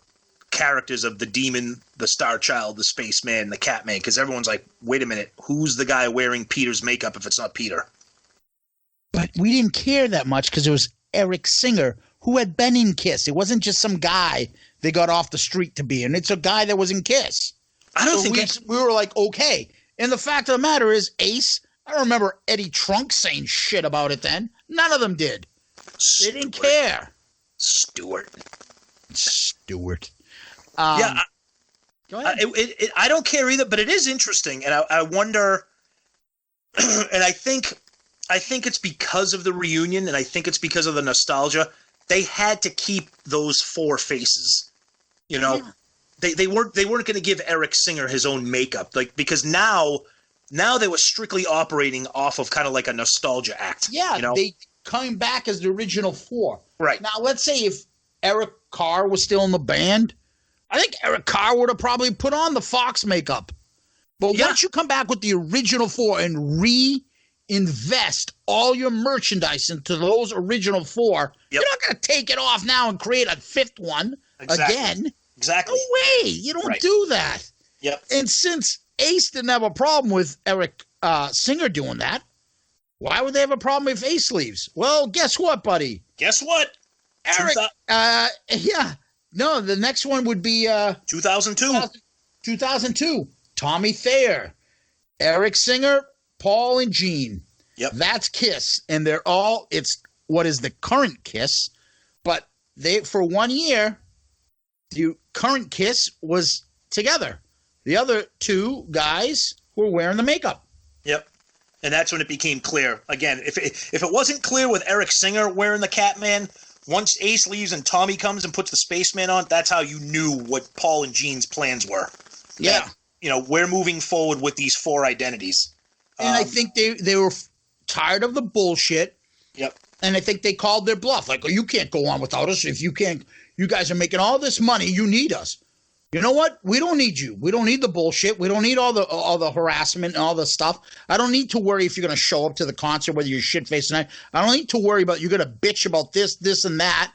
characters of the Demon, the Star Child, the Spaceman, the Catman, because everyone's like, wait a minute, who's the guy wearing Peter's makeup if it's not Peter? But we didn't care that much because it was Eric Singer who had been in KISS. It wasn't just some guy they got off the street to be in. It's a guy that was in KISS. We were like, okay. And the fact of the matter is, Ace, I don't remember Eddie Trunk saying shit about it then. None of them did. They didn't care. Stewart. Go ahead. I don't care either, but it is interesting, and I wonder, and I think it's because of the reunion, and I think it's because of the nostalgia. they had to keep those four faces. You know, they weren't going to give Eric Singer his own makeup, like, because now they were strictly operating off of kind of like a nostalgia act. Yeah, you know? they coming back as the original four. Right. Now, let's say if Eric Carr was still in the band, I think Eric Carr would have probably put on the Fox makeup. But once you come back with the original four and reinvest all your merchandise into those original four, you're not going to take it off now and create a fifth one again. Exactly. No way. You don't do that. Yep. And since Ace didn't have a problem with Eric Singer doing that, why would they have a problem if Ace leaves? Well, guess what, buddy? Guess what? Eric. No, the next one would be 2002. 2002. Tommy Thayer, Eric Singer, Paul and Gene. Yep. That's Kiss. And it's what is the current Kiss. But for 1 year, the current Kiss was together. The other two guys were wearing the makeup. Yep. And that's when it became clear. Again, if it wasn't clear with Eric Singer wearing the Catman, once Ace leaves and Tommy comes and puts the Spaceman on, that's how you knew what Paul and Gene's plans were. Yeah. That, we're moving forward with these four identities. And I think they were tired of the bullshit. Yep. And I think they called their bluff. Like, you can't go on without us. If you can't, you guys are making all this money. You need us. You know what? We don't need you. We don't need the bullshit. We don't need all the harassment and all the stuff. I don't need to worry if you're going to show up to the concert, whether you're shit-faced tonight. I don't need to worry about you're going to bitch about this, and that.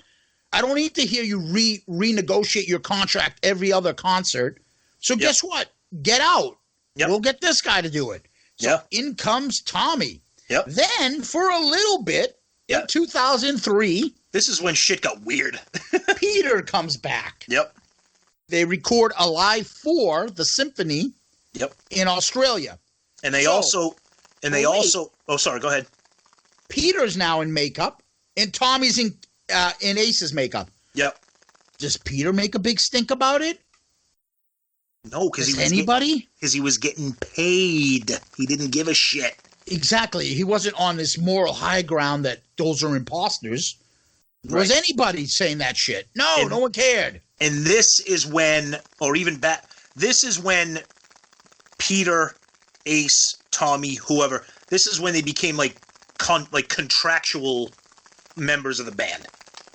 I don't need to hear you renegotiate your contract every other concert. So guess what? Get out. Yep. We'll get this guy to do it. So in comes Tommy. Yep. Then for a little bit in 2003. This is when shit got weird. Peter comes back. Yep. They record Alive 4, the symphony, in Australia. And they also oh, sorry, go ahead. Peter's now in makeup, and Tommy's in Ace's makeup. Yep. Does Peter make a big stink about it? No, because he was getting paid. He didn't give a shit. Exactly. He wasn't on this moral high ground that those are imposters. Was anybody saying that shit? No, no one cared. And this is when, or even back, this is when Peter, Ace, Tommy, whoever, this is when they became like contractual members of the band.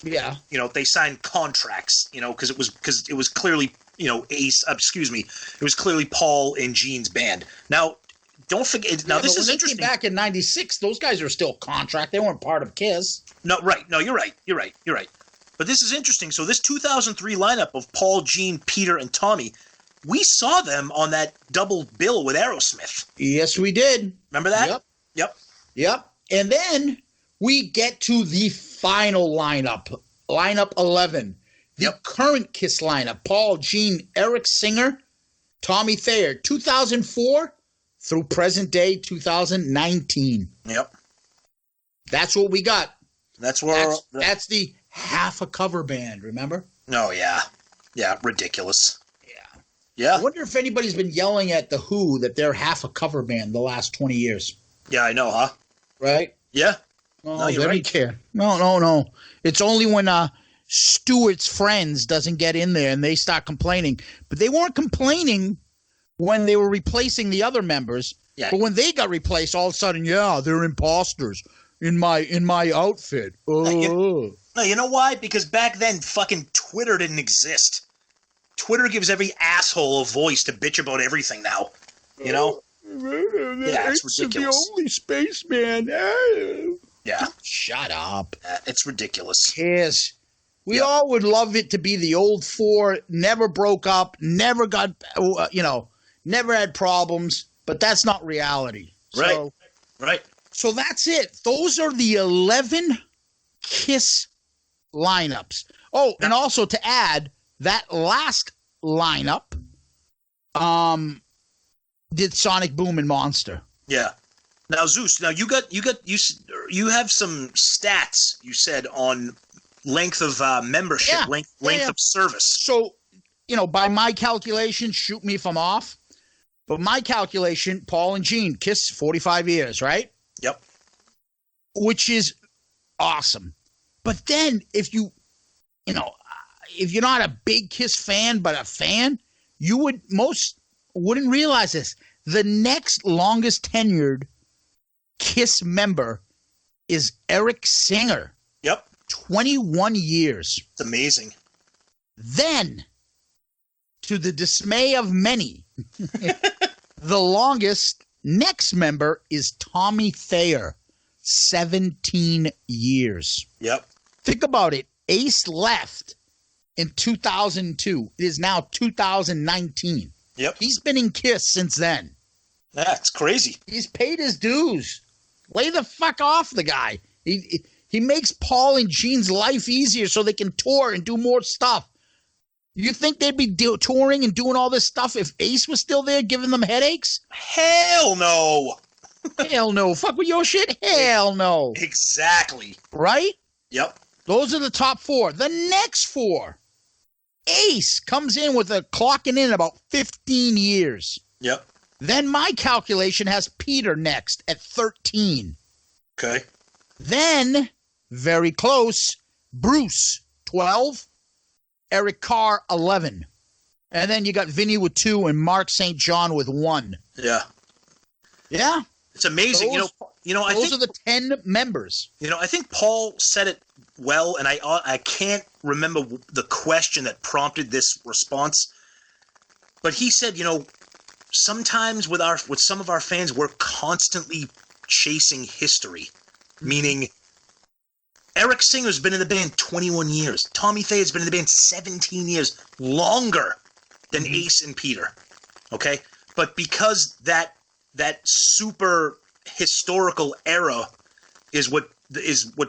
Yeah. They signed contracts, because it was clearly, Ace, it was clearly Paul and Gene's band. Now, don't forget, now this is interesting. They came back in 96, those guys are still contract. They weren't part of Kiss. No, right. No, you're right. But this is interesting. So this 2003 lineup of Paul, Gene, Peter, and Tommy, we saw them on that double bill with Aerosmith. Yes, we did. Remember that? Yep. And then we get to the final lineup 11. The current Kiss lineup, Paul, Gene, Eric Singer, Tommy Thayer, 2004 through present day 2019. Yep. That's what we got. That's the half a cover band, remember? Oh, yeah. Yeah, ridiculous. Yeah. I wonder if anybody's been yelling at The Who that they're half a cover band the last 20 years. Yeah, I know, huh? Right? Yeah. No, they don't care. No. It's only when Stewart's Friends doesn't get in there and they start complaining. But they weren't complaining when they were replacing the other members. Yeah. But when they got replaced, all of a sudden, they're imposters in my outfit. No, you know why? Because back then, fucking Twitter didn't exist. Twitter gives every asshole a voice to bitch about everything now. Yeah, it's ridiculous. The only spaceman. Yeah. Shut up. It's ridiculous. Yes. We all would love it to be the old four, never broke up, never got, never had problems, but that's not reality. Right. So that's it. Those are the 11 Kiss lineups. Oh, and also to add, that last lineup did Sonic Boom and Monster. Yeah. Now, Zeus, you have some stats you said on length of membership, length of service. So, by my calculation, shoot me if I'm off, but my calculation, Paul and Gene, Kiss 45 years, right? Yep. Which is awesome. But then if you're not a big Kiss fan, but a fan, most wouldn't realize this. The next longest tenured Kiss member is Eric Singer. Yep. 21 years. It's amazing. Then, to the dismay of many, the longest next member is Tommy Thayer, 17 years. Yep. Think about it. Ace left in 2002. It is now 2019. Yep. He's been in Kiss since then. That's crazy. He's paid his dues. Lay the fuck off the guy. He makes Paul and Gene's life easier so they can tour and do more stuff. You think they'd be touring and doing all this stuff if Ace was still there giving them headaches? Hell no. Hell no. Fuck with your shit? Hell no. Exactly. Right? Yep. Those are the top four. The next four. Ace comes in with a clocking in about 15 years. Yep. Then my calculation has Peter next at 13. Okay. Then, very close, Bruce, 12. Eric Carr, 11. And then you got Vinnie with 2 and Mark St. John with 1. Yeah. Yeah. It's amazing. Those I think are the 10 members. I think Paul said it well, and I can't remember the question that prompted this response. But he said, sometimes with some of our fans, we're constantly chasing history, meaning Eric Singer's been in the band 21 years. Tommy Thayer's been in the band 17 years, longer than Ace and Peter. Okay? But because that super historical era is what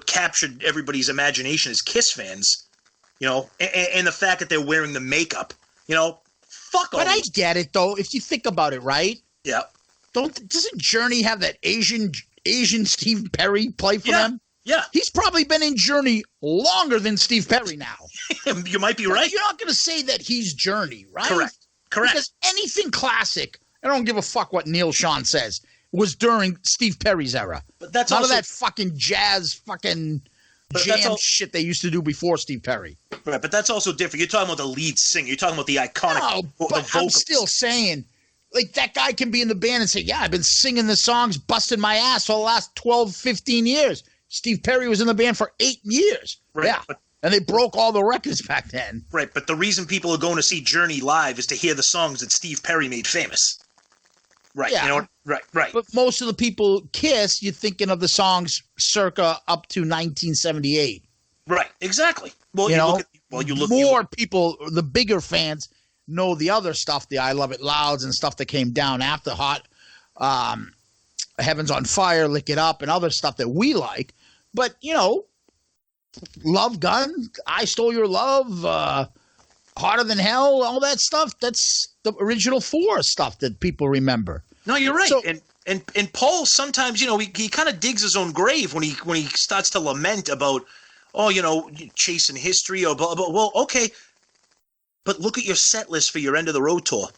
captured everybody's imagination as Kiss fans, and the fact that they're wearing the makeup, fuck all. But I get it though. If you think about it, right? Yeah. Doesn't Journey have that Asian Steve Perry play for them? Yeah. He's probably been in Journey longer than Steve Perry now. You might be right. You're not going to say that he's Journey, right? Correct. Because anything classic, I don't give a fuck what Neil Sean says, was during Steve Perry's era. But that's none also, of that fucking jazz fucking jam shit they used to do before Steve Perry. Right, but that's also different. You're talking about the lead singer. You're talking about the iconic. No, but I'm still saying, like, that guy can be in the band and say, yeah, I've been singing the songs, busting my ass for the last 12, 15 years. Steve Perry was in the band for 8 years. Right, yeah. And they broke all the records back then. Right, but the reason people are going to see Journey live is to hear the songs that Steve Perry made famous. Right, yeah. Right. But most of the people Kiss, you're thinking of the songs circa up to 1978. Right, exactly. Well, people, the bigger fans, know the other stuff, the I Love It Louds and stuff that came down after Hot, Heaven's on Fire, Lick It Up, and other stuff that we like. But, Love Gun, I Stole Your Love, Harder Than Hell, all that stuff, that's the original 4 stuff that people remember. No, you're right. So, and Paul sometimes, he kind of digs his own grave when he starts to lament about, chasing history or blah, blah. Well, okay, but look at your set list for your End of the Road tour.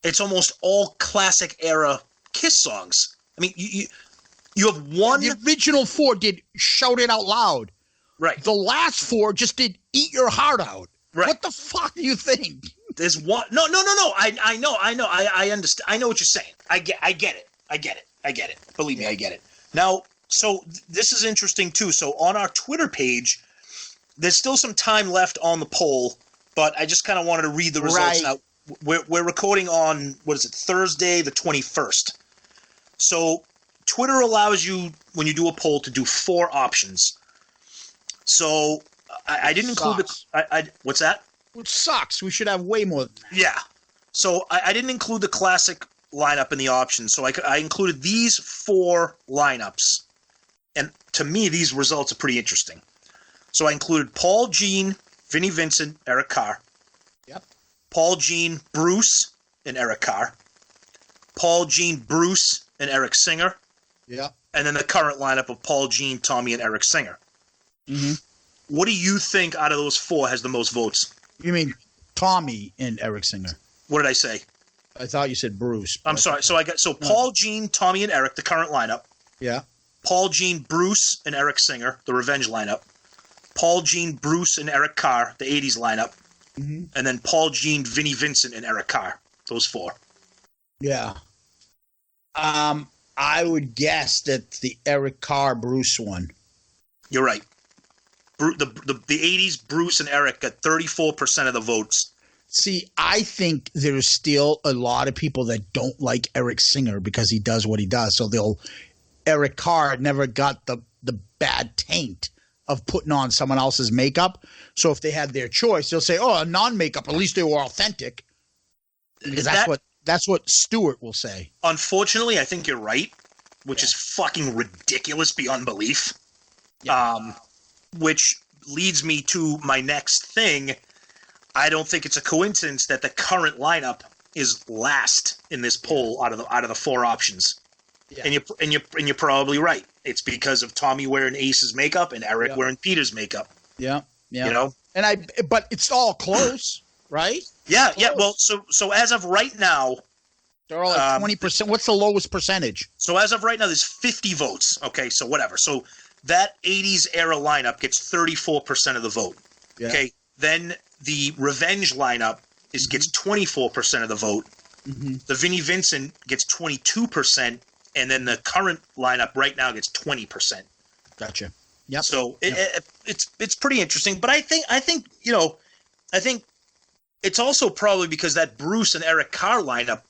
It's almost all classic era Kiss songs. I mean, you have one. The original 4 did Shout It Out Loud. Right. The last 4 just did Eat Your Heart Out. Right. What the fuck do you think? There's one. No. I know. I understand. I know what you're saying. I get it. Believe me, I get it. Now, so this is interesting too. So on our Twitter page, there's still some time left on the poll, but I just kind of wanted to read the results. Right. Now, we're recording on, Thursday the 21st. So Twitter allows you, when you do a poll, to do 4 options. So I didn't include the. What's that? Which sucks. We should have way more than that. Yeah. So I didn't include the classic lineup in the options. So I included these 4 lineups. And to me, these results are pretty interesting. So I included Paul, Gene, Vinnie Vincent, Eric Carr. Yep. Paul, Gene, Bruce, and Eric Carr. Paul, Gene, Bruce, and Eric Singer. Yep. And then the current lineup of Paul, Gene, Tommy, and Eric Singer. Mm-hmm. What do you think out of those 4 has the most votes? You mean Tommy and Eric Singer? What did I say? I thought you said Bruce. I'm sorry. So Paul, Gene, Tommy, and Eric, the current lineup. Yeah. Paul, Gene, Bruce, and Eric Singer, the Revenge lineup. Paul, Gene, Bruce, and Eric Carr, the 80s lineup. Mm-hmm. And then Paul, Gene, Vinnie Vincent, and Eric Carr. Those 4. Yeah. I would guess that the Eric Carr Bruce one. You're right. The 80s, Bruce and Eric got 34% of the votes. See, I think there's still a lot of people that don't like Eric Singer because he does what he does. So Eric Carr never got the bad taint of putting on someone else's makeup. So if they had their choice, they'll say, "Oh, non-makeup. At least they were authentic." Because that's what Stewart will say. Unfortunately, I think you're right, which is fucking ridiculous beyond belief. Yeah. Which leads me to my next thing. I don't think it's a coincidence that the current lineup is last in this poll out of the 4 options. Yeah. And you're probably right. It's because of Tommy wearing Ace's makeup and Eric wearing Peter's makeup. Yeah. Yeah. You know? But it's all close, right? Yeah, close. yeah. Well, so as of right now, they're all like 20%. What's the lowest percentage? So as of right now, there's 50 votes. Okay, so whatever. So that 80s era lineup gets 34% of the vote. Yeah. Okay, then the Revenge lineup gets 24% of the vote. Mm-hmm. The Vinnie Vincent gets 22%, and then the current lineup right now gets 20%. Gotcha. Yep. So it's pretty interesting, but I think it's also probably because that Bruce and Eric Carr lineup,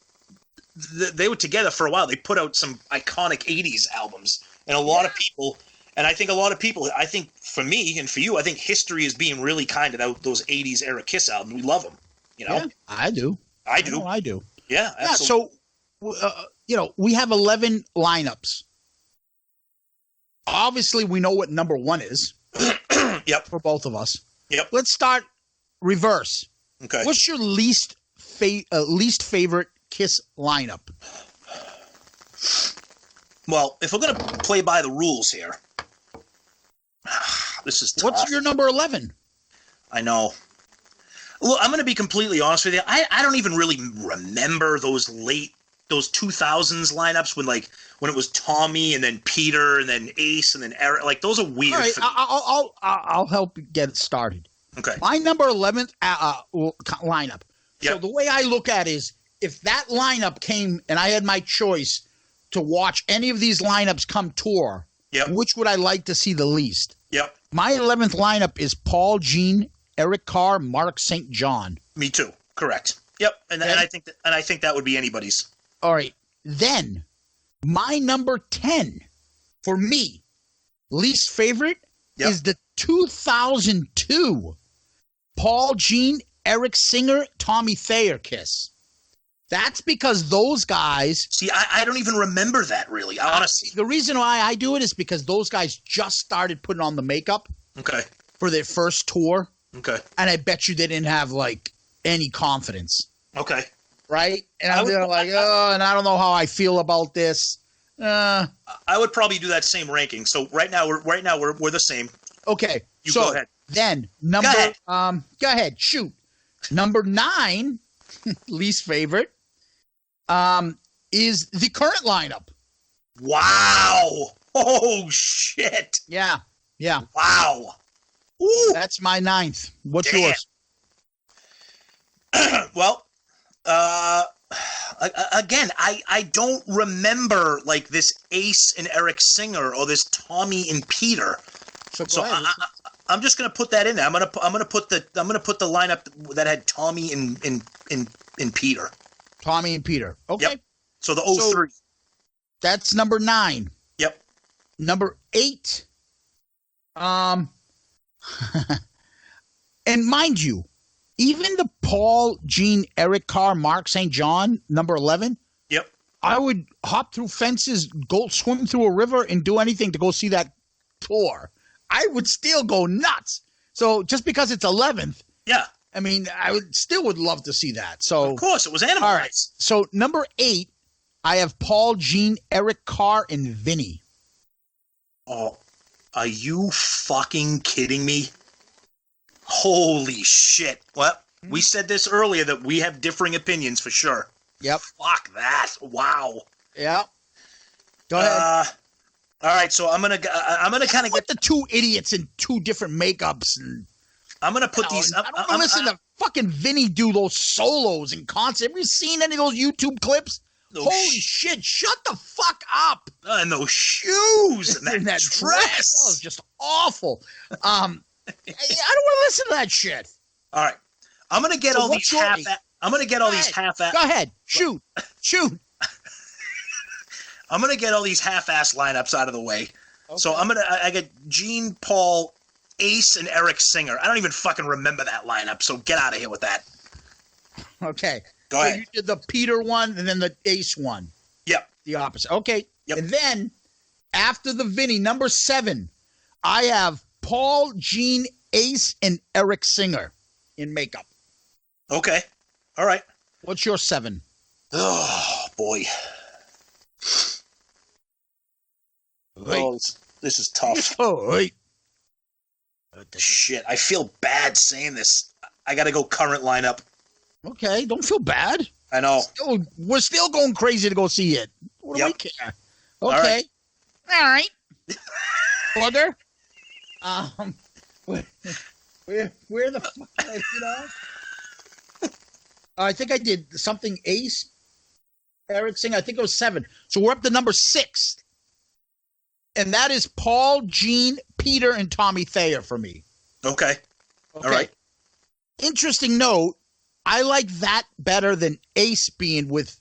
they were together for a while. They put out some iconic 80s albums, and a lot of people. And I think for me and for you, I think history is being really kind of those 80s era Kiss albums. We love them, you know? Yeah, I do. I do. Yeah, absolutely. Yeah, so, we have 11 lineups. Obviously, we know what number 1 is. Yep. For both of us. Yep. Let's start reverse. Okay. What's your least favorite Kiss lineup? Well, if we're going to play by the rules here, this is tough. What's your number 11? I know. Look, I'm going to be completely honest with you. I don't even really remember those 2000s lineups when it was Tommy and then Peter and then Ace and then Eric. Like, those are weird. All right, I'll help you get it started. Okay. My number 11 lineup. Yep. So the way I look at it is, if that lineup came and I had my choice to watch any of these lineups come tour, which would I like to see the least? Yep. My 11th lineup is Paul, Gene, Eric Carr, Mark St. John. Me too. Correct. Yep. And I think that would be anybody's. All right. Then my number 10 for me, least favorite, is the 2002 Paul, Gene, Eric Singer, Tommy Thayer Kiss. That's because those guys... See, I don't even remember that, really, honestly. The reason why I do it is because those guys just started putting on the makeup for their first tour. Okay. And I bet you they didn't have, any confidence. Okay. Right? And and I don't know how I feel about this. I would probably do that same ranking. So right now we're the same. Okay. You go ahead. Then, go ahead. Shoot. Number 9, least favorite, is the current lineup. Wow. Oh, shit. Yeah. Wow. Ooh. That's my 9th. What's yours? Well, again, I don't remember this Ace and Eric Singer or this Tommy and Peter. So I'm just gonna put that in there. I'm gonna put the lineup that had Tommy and Peter. Tommy and Peter. Okay. Yep. So the 03. So that's number 9. Yep. Number 8. And mind you, even the Paul, Gene, Eric Carr, Mark St. John, number 11. Yep. I would hop through fences, go swim through a river, and do anything to go see that tour. I would still go nuts. So just because it's 11th, I mean, I would love to see that. So of course, it was Animal. All right. So number 8, I have Paul, Gene, Eric Carr, and Vinnie. Oh, are you fucking kidding me? Holy shit! Well, we said this earlier that we have differing opinions for sure. Yep. Fuck that! Wow. Yep. Go ahead. All right, so I'm gonna kind of get the two idiots in two different makeups, and I'm gonna put these. I don't want to listen to fucking Vinnie do those solos in concert. Have you seen any of those YouTube clips? Holy shit! Shut the fuck up! And those shoes and that dress. That was just awful. I don't want to listen to that shit. All right, I'm gonna get all these half. I'm gonna get all these half. Go ahead, shoot. I'm gonna get all these half-ass lineups out of the way. Okay. So I got Gene, Paul, Ace, and Eric Singer. I don't even fucking remember that lineup. So get out of here with that. Okay. Go ahead. You did the Peter one and then the Ace one. Yep. The opposite. Okay. Yep. And then after the Vinnie, number 7, I have Paul, Gene, Ace, and Eric Singer in makeup. Okay. All right. What's your 7? Oh, boy. Oh, this is tough. Shit, I feel bad saying this. I got to go current lineup. Okay, don't feel bad. I know. We're still going crazy to go see it. What do we care? Okay. All right. Plugger. Where the fuck did I get off? I think I did something Ace, Eric Singer. I think it was 7. So we're up to number 6. And that is Paul, Gene, Peter, and Tommy Thayer for me. Okay. All right. Interesting note. I like that better than Ace being with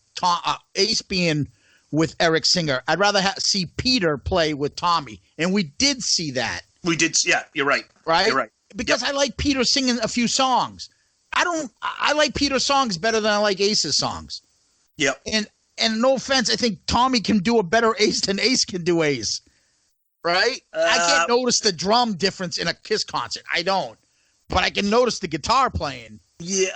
Eric Singer. I'd rather see Peter play with Tommy, and we did see that. We did. Yeah, you're right. Right. You're right. Because I like Peter singing a few songs. I like Peter's songs better than I like Ace's songs. Yep. And no offense, I think Tommy can do a better Ace than Ace can do Ace. Right? I can't notice the drum difference in a Kiss concert. I don't. But I can notice the guitar playing. Yeah.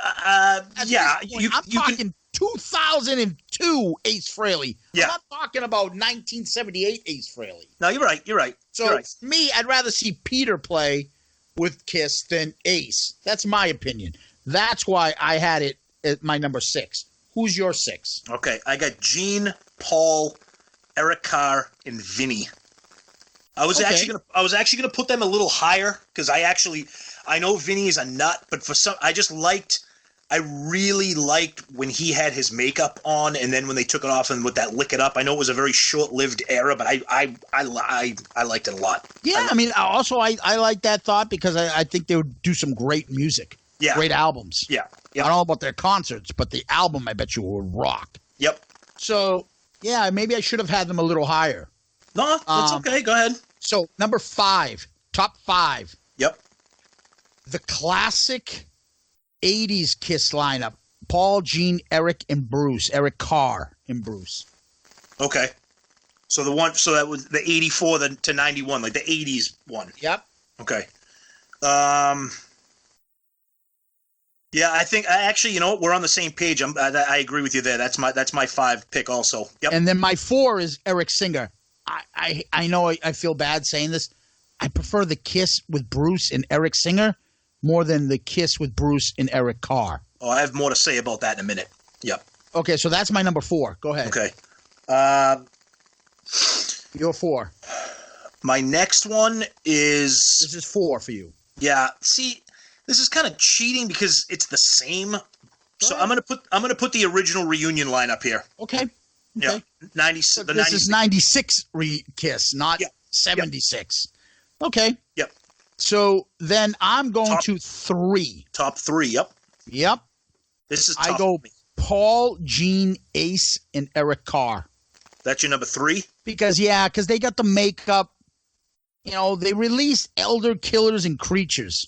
I'm talking 2002 Ace Frehley. Yeah. I'm not talking about 1978 Ace Frehley. No, you're right. You're right. So, for me, I'd rather see Peter play with Kiss than Ace. That's my opinion. That's why I had it at my number 6. Who's your 6? Okay. I got Gene, Paul, Eric Carr, and Vinnie. I was actually gonna put them a little higher because I know Vinny is a nut, but I really liked when he had his makeup on, and then when they took it off and with that lick it up. I know it was a very short-lived era, but I liked it a lot. Yeah, I like that thought because I think they would do some great music, great albums. Yeah, I don't know about their concerts, but the album I bet you would rock. Yep. So yeah, maybe I should have had them a little higher. No, that's okay. Go ahead. So, number 5, top 5. Yep. The classic 80s Kiss lineup. Paul, Gene, Eric, and Bruce. Eric Carr and Bruce. Okay. So that was the 84 to 91, like the 80s one. Yep. Okay. Yeah, I think actually, you know what? We're on the same page. I agree with you there. That's my 5 pick also. Yep. And then my 4 is Eric Singer. I know I feel bad saying this. I prefer the Kiss with Bruce and Eric Singer more than the Kiss with Bruce and Eric Carr. Oh, I have more to say about that in a minute. Yep. Okay, so that's my number 4. Go ahead. Okay. Your 4. My next one is... This is 4 for you. Yeah. See, this is kind of cheating because it's the same. So I'm gonna put the original reunion lineup here. Okay. Yeah, 90. This is 96 Kiss, not 76. Yep. Okay. Yep. So then I'm going to 3. Top 3. Yep. Yep. This is tough. I go Paul, Gene, Ace, and Eric Carr. That's your number 3? Because they got the makeup. You know, they released Elder Killers and Creatures.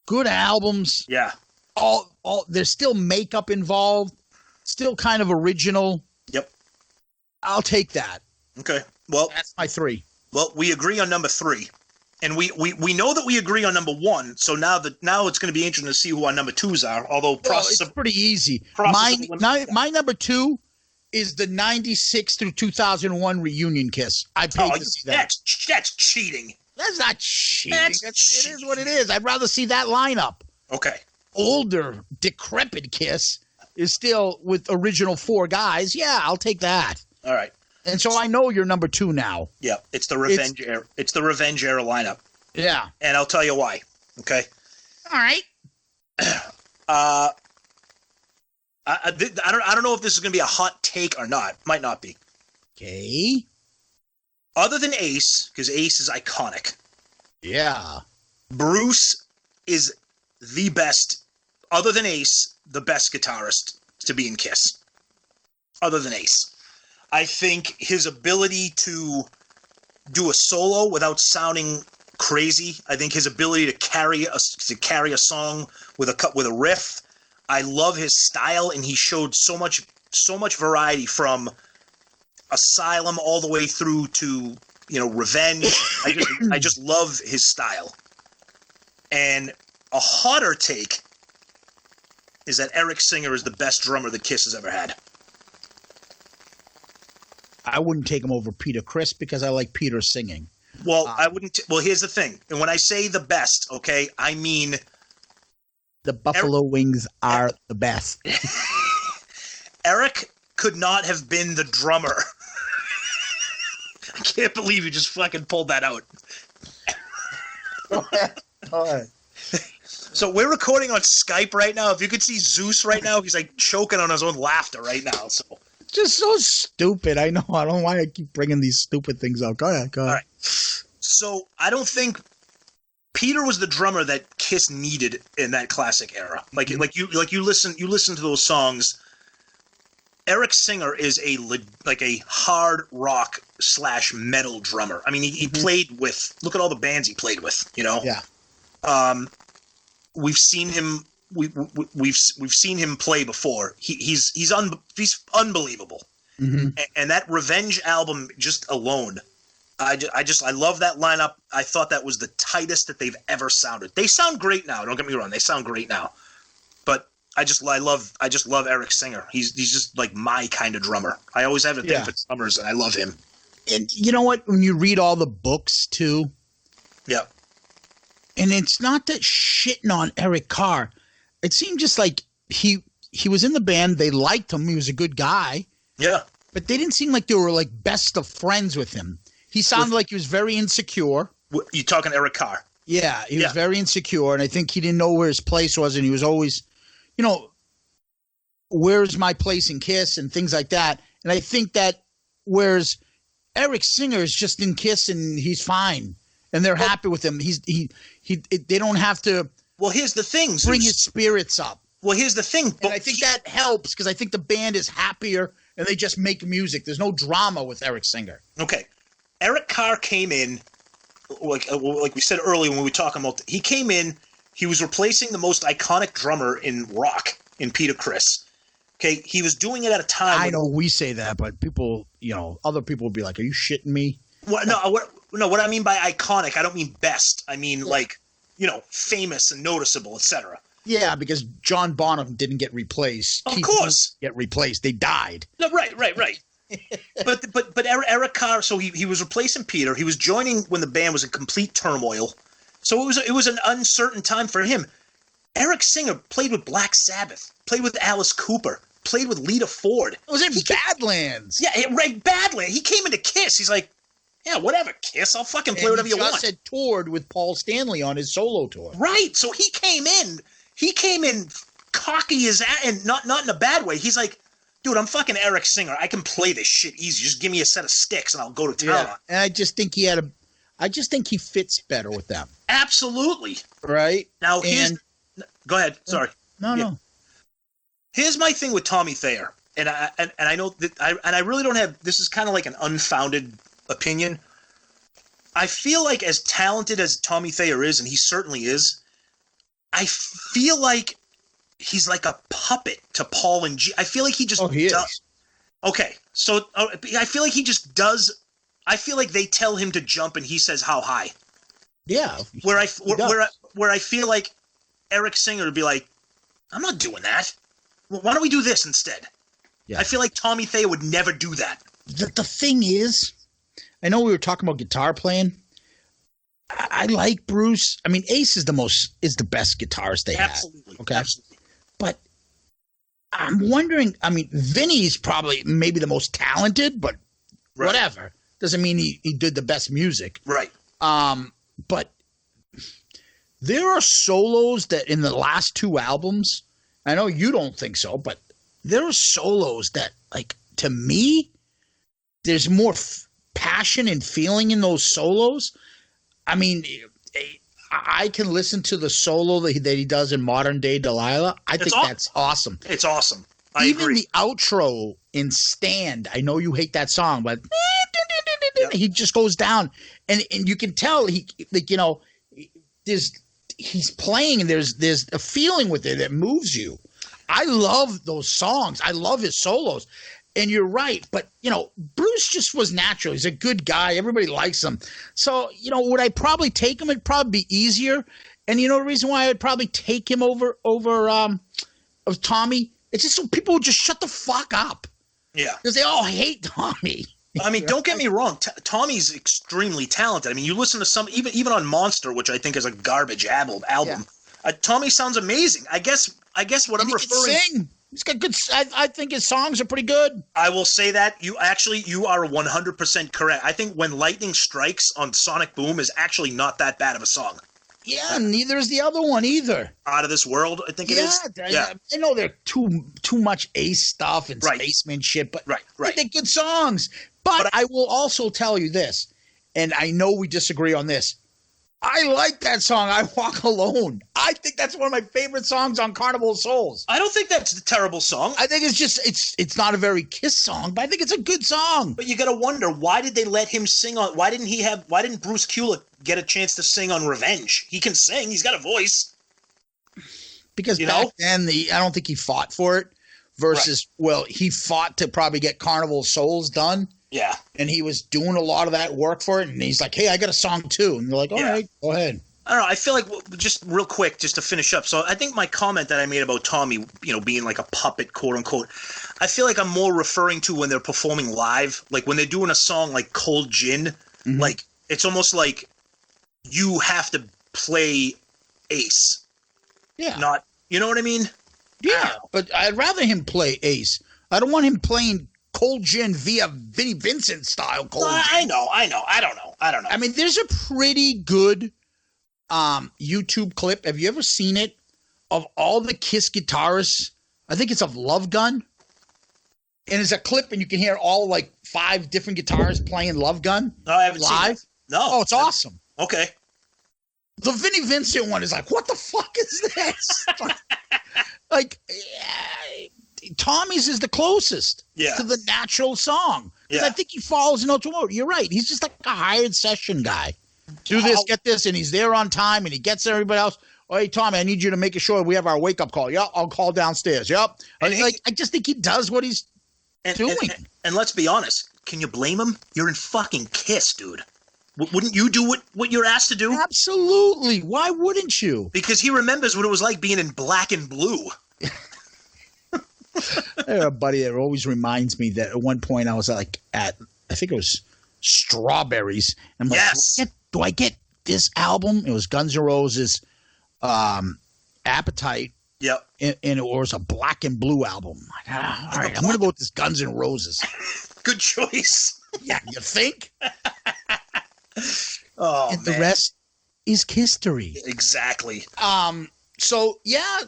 Good albums. Yeah. All there's still makeup involved. Still kind of original. Yep. I'll take that. Okay. Well, that's my 3. Well, we agree on number 3. And we know that we agree on number 1. So now it's going to be interesting to see who our number 2s are. Although it's pretty easy. My number 2 is the 96 through 2001 reunion Kiss. I paid to see that. That's cheating. That's not cheating. It is what it is. I'd rather see that lineup. Okay. Older, decrepit Kiss is still with original 4 guys. Yeah, I'll take that. All right. And so I know you're number 2 now. Yeah, it's the Revenge era. It's the Revenge era lineup. Yeah. And I'll tell you why. Okay. All right. I don't know if this is going to be a hot take or not. Might not be. Okay. Other than Ace, because Ace is iconic. Yeah. Bruce is the best, other than Ace, the best guitarist to be in Kiss. Other than Ace. I think his ability to do a solo without sounding crazy. I think his ability to carry a song with a riff. I love his style, and he showed so much variety from Asylum all the way through to Revenge. I just love his style. And a hotter take is that Eric Singer is the best drummer that Kiss has ever had. I wouldn't take him over Peter Criss because I like Peter singing. Well, I wouldn't. Well, here's the thing. And when I say the best, okay, I mean the Buffalo Wings are the best. Eric could not have been the drummer. I can't believe you just fucking pulled that out. Go ahead. So we're recording on Skype right now. If you could see Zeus right now, he's like choking on his own laughter right now. So just so stupid. I know. I don't know why I keep bringing these stupid things up. Go ahead. All right. So I don't think Peter was the drummer that Kiss needed in that classic era. Like you listen to those songs. Eric Singer is a hard rock / metal drummer. I mean, he played with. Look at all the bands he played with. Yeah. We've seen him. We've seen him play before. He's unbelievable. Mm-hmm. And that Revenge album just alone, I love that lineup. I thought that was the tightest that they've ever sounded. They sound great now. Don't get me wrong. They sound great now. But I just love Eric Singer. He's just like my kind of drummer. I always have a thing for drummers, and I love him. And you know what? When you read all the books too, yeah. And it's not that shitting on Eric Carr. It seemed just like he was in the band. They liked him. He was a good guy. Yeah. But they didn't seem like they were like best of friends with him. He sounded like he was very insecure. You talking Eric Carr? Yeah, he was very insecure, and I think he didn't know where his place was, and he was always, where's my place in Kiss and things like that. And I think that whereas Eric Singer is just in Kiss and he's fine, and they're happy with him. They don't have to. Well, here's the thing. Bring his spirits up. Well, here's the thing. And I think that helps because I think the band is happier and they just make music. There's no drama with Eric Singer. Okay. Eric Carr came in, like we said earlier when we were talking about, he came in, he was replacing the most iconic drummer in rock, in Peter Criss. Okay, he was doing it at a time. I know we say that, but people, other people would be like, "Are you shitting me?" What I mean by iconic, I don't mean best. I mean famous and noticeable, etc. Yeah, because John Bonham didn't get replaced. Of course, get replaced. They died. No, right. but Eric Carr, so he was replacing Peter. He was joining when the band was in complete turmoil. So it was an uncertain time for him. Eric Singer played with Black Sabbath, played with Alice Cooper, played with Lita Ford. It was in Badlands. Yeah, right, Badlands. He came into Kiss. He's like, yeah, whatever, Kiss. I'll fucking play whatever you want. He just had toured with Paul Stanley on his solo tour. Right. So he came in cocky as that, and not in a bad way. He's like, dude, I'm fucking Eric Singer. I can play this shit easy. Just give me a set of sticks and I'll go to town. Yeah. And I just think he fits better with them. Absolutely. Right? Now, go ahead. Sorry. No. Here's my thing with Tommy Thayer. And I know that I really don't have, this is kind of like an unfounded opinion. I feel like as talented as Tommy Thayer is, and he certainly is, I feel like he's like a puppet to Paul and G. I feel like he just does. Okay, so I feel like he just does. I feel like they tell him to jump and he says how high. Yeah. Where I feel like Eric Singer would be like, I'm not doing that. Well, why don't we do this instead? Yeah. I feel like Tommy Thayer would never do that. The thing is, I know we were talking about guitar playing. I like Bruce. I mean, Ace is the best guitarist they have. Absolutely. Okay. Absolutely. But I'm wondering, I mean, Vinny's probably maybe the most talented, but whatever. Doesn't mean he did the best music. Right. But there are solos that in the last 2 albums, I know you don't think so, but there are solos that, like, to me, there's more passion and feeling in those solos. I mean, I can listen to the solo that he does in Modern Day Delilah. I think that's awesome. It's awesome. I Even agree. the outro in Stand, I know you hate that song, but he just goes down, and you can tell he's playing, and there's a feeling with it that moves you. I love those songs. I love his solos. And you're right, but, Bruce just was natural. He's a good guy. Everybody likes him. So, would I probably take him? It'd probably be easier. And the reason why I would probably take him over of Tommy, it's just so people would just shut the fuck up. Yeah. Because they all hate Tommy. I mean, don't get me wrong. Tommy's extremely talented. I mean, you listen to some, even on Monster, which I think is a garbage album. Yeah. Tommy sounds amazing. I guess what I'm referring. He can sing. He's got good. I think his songs are pretty good. I will say that you are 100% correct. I think When Lightning Strikes on Sonic Boom is actually not that bad of a song. Yeah, and neither is the other one either. Out of This World, I think it is. Yeah, I know they're too much Ace stuff and spaceman shit, but right. They're good songs. But I will also tell you this, and I know we disagree on this. I like that song, I Walk Alone. I think that's one of my favorite songs on Carnival of Souls. I don't think that's a terrible song. I think it's not a very Kiss song, but I think it's a good song. But you got to wonder, why did they let him sing on? Why didn't Bruce Kulick get a chance to sing on Revenge? He can sing. He's got a voice. Because back then, I don't think he fought for it. Versus, he fought to probably get Carnival of Souls done. Yeah. And he was doing a lot of that work for it. And he's like, hey, I got a song too. And you're like, all right, go ahead. I don't know. I feel like, just real quick, just to finish up. So I think my comment that I made about Tommy, being like a puppet, quote unquote, I feel like I'm more referring to when they're performing live. Like when they're doing a song like Cold Gin, like it's almost like you have to play Ace. Yeah. Not, you know what I mean? Yeah. But I'd rather him play Ace. I don't want him playing Cold Gin via Vinnie Vincent style Cold Gin. I know. I don't know. I mean, there's a pretty good YouTube clip. Have you ever seen it? Of all the Kiss guitarists. I think it's of Love Gun. And it's a clip, and you can hear all like 5 different guitarists playing Love Gun. No, I haven't live. seen it. No. Oh, it's awesome. Okay. The Vinnie Vincent one is like, what the fuck is this? Tommy's is the closest to the natural song. Because I think he follows an ultra mode. You're right. He's just like a hired session guy. Do this, get this, and he's there on time, and he gets everybody else. Oh, hey, Tommy, I need you to make sure we have our wake-up call. Yep, I'll call downstairs. Yep. I just think he does what he's doing. And let's be honest. Can you blame him? You're in fucking Kiss, dude. Wouldn't you do what you're asked to do? Absolutely. Why wouldn't you? Because he remembers what it was like being in Black and Blue. I have a buddy that always reminds me that at one point I was like I think it was Strawberries. And I'm like, do I get this album? It was Guns N' Roses, Appetite. Yep. And it was a Black and Blue album. All right, I'm going to go with this Guns N' Roses. Good choice. Yeah, you think? Oh, and the rest is Kisstory. Exactly. So yeah,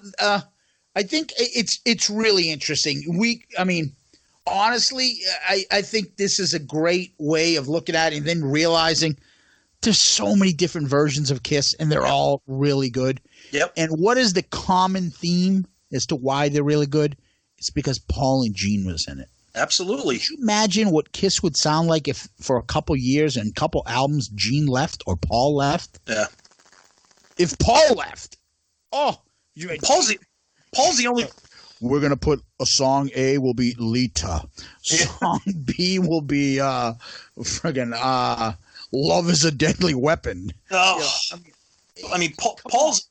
I think it's really interesting. Honestly, I think this is a great way of looking at it and then realizing there's so many different versions of Kiss and they're all really good. Yep. And what is the common theme as to why they're really good? It's because Paul and Gene was in it. Absolutely. Could you imagine what Kiss would sound like if for a couple years and a couple albums Gene left or Paul left? Yeah. If Paul left. Paul's the only. We're going to put a song A will be Lita. Song B will be friggin' Love is a Deadly Weapon. Oh. I mean, Paul's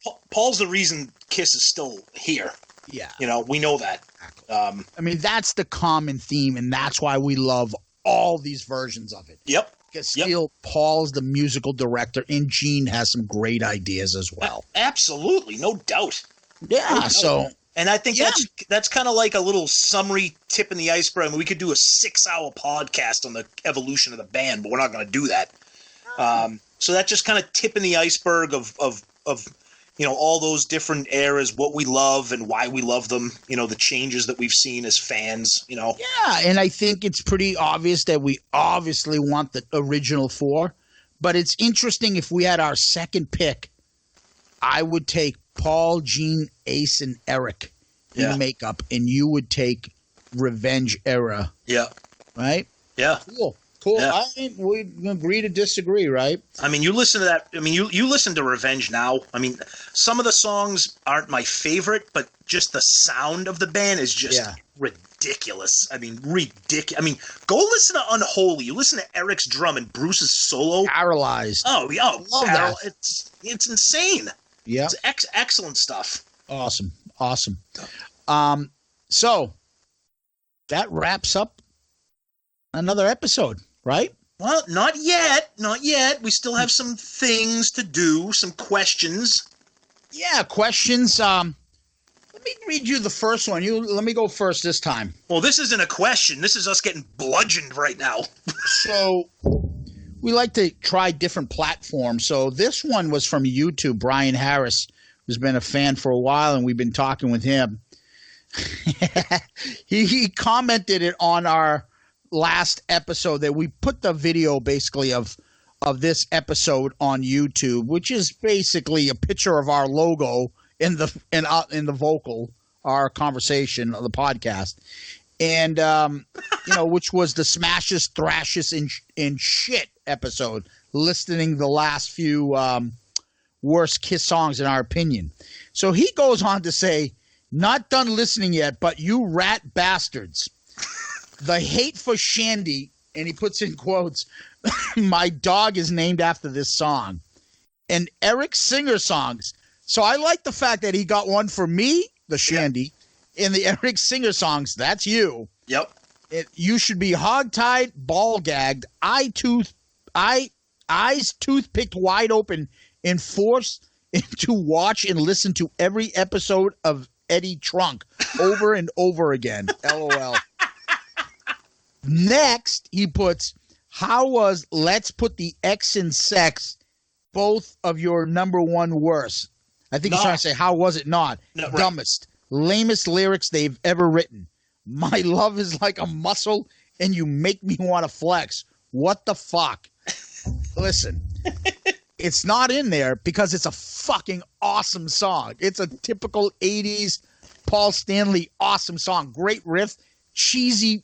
the reason Kiss is still here. Yeah. We know that. That's the common theme, and that's why we love all these versions of it. Yep. Because still, Paul's the musical director, and Gene has some great ideas as well. Absolutely, no doubt. Yeah, so... And I think that's kind of like a little summary tip in the iceberg. I mean, we could do a 6-hour podcast on the evolution of the band, but we're not going to do that. So that's just kind of tip in the iceberg of all those different eras, what we love and why we love them. The changes that we've seen as fans. Yeah, and I think it's pretty obvious that we obviously want the original 4, but it's interesting if we had our second pick, I would take Paul, Gene, Ace, and Eric in makeup, and you would take Revenge era. Yeah. Right? Yeah. Cool. Yeah. I think we agree to disagree, right? I mean, you listen to that. I mean, you listen to Revenge now. I mean, some of the songs aren't my favorite, but just the sound of the band is just ridiculous. I mean, ridiculous. I mean, go listen to Unholy. You listen to Eric's drum and Bruce's solo. Paralyzed. Oh, yeah. Love that. It's insane. Yeah. It's excellent stuff. Awesome. So that wraps up another episode, right? Well, not yet. We still have some things to do, some questions. Yeah, questions. Let me read you the first one. Let me go first this time. Well, this isn't a question. This is us getting bludgeoned right now. So we like to try different platforms. So this one was from YouTube. Brian Harris, who's been a fan for a while, and we've been talking with him. he commented it on our last episode that we put the video basically of this episode on YouTube, which is basically a picture of our logo in the vocal, our conversation of the podcast, and which was the Smashes, Thrashes, and Shit episode, listing the last few worst Kiss songs in our opinion. So he goes on to say, "Not done listening yet, but you rat bastards. The hate for Shandy," and he puts in quotes, "my dog is named after this song. And Eric Singer songs." So I like the fact that he got one for me, the Shandy, and the Eric Singer songs. That's you. Yep. You should be hogtied, ball gagged, eyes toothpicked wide open, and forced to watch and listen to every episode of Eddie Trunk over and over again. LOL. Next, he puts, "How was Let's Put the X in Sex both of your number one worst?" I think he's trying to say, how was it not? No, right. Dumbest, lamest lyrics they've ever written. My love is like a muscle, and you make me want to flex. What the fuck? Listen, it's not in there because it's a fucking awesome song. It's a typical 80s Paul Stanley awesome song. Great riff, cheesy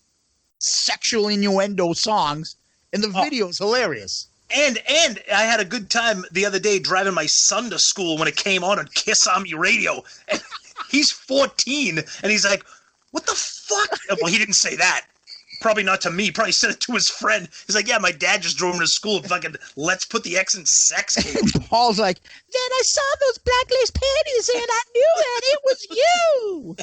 sexual innuendo songs, and the video is hilarious. And I had a good time the other day driving my son to school when it came on Kiss Army Radio. And he's 14, and he's like, "What the fuck?" Well, he didn't say that. Probably not to me. Probably said it to his friend. He's like, "Yeah, my dad just drove him to school and fucking Let's Put the X in Sex." And Paul's like, "Then I saw those black lace panties, and I knew that it was you."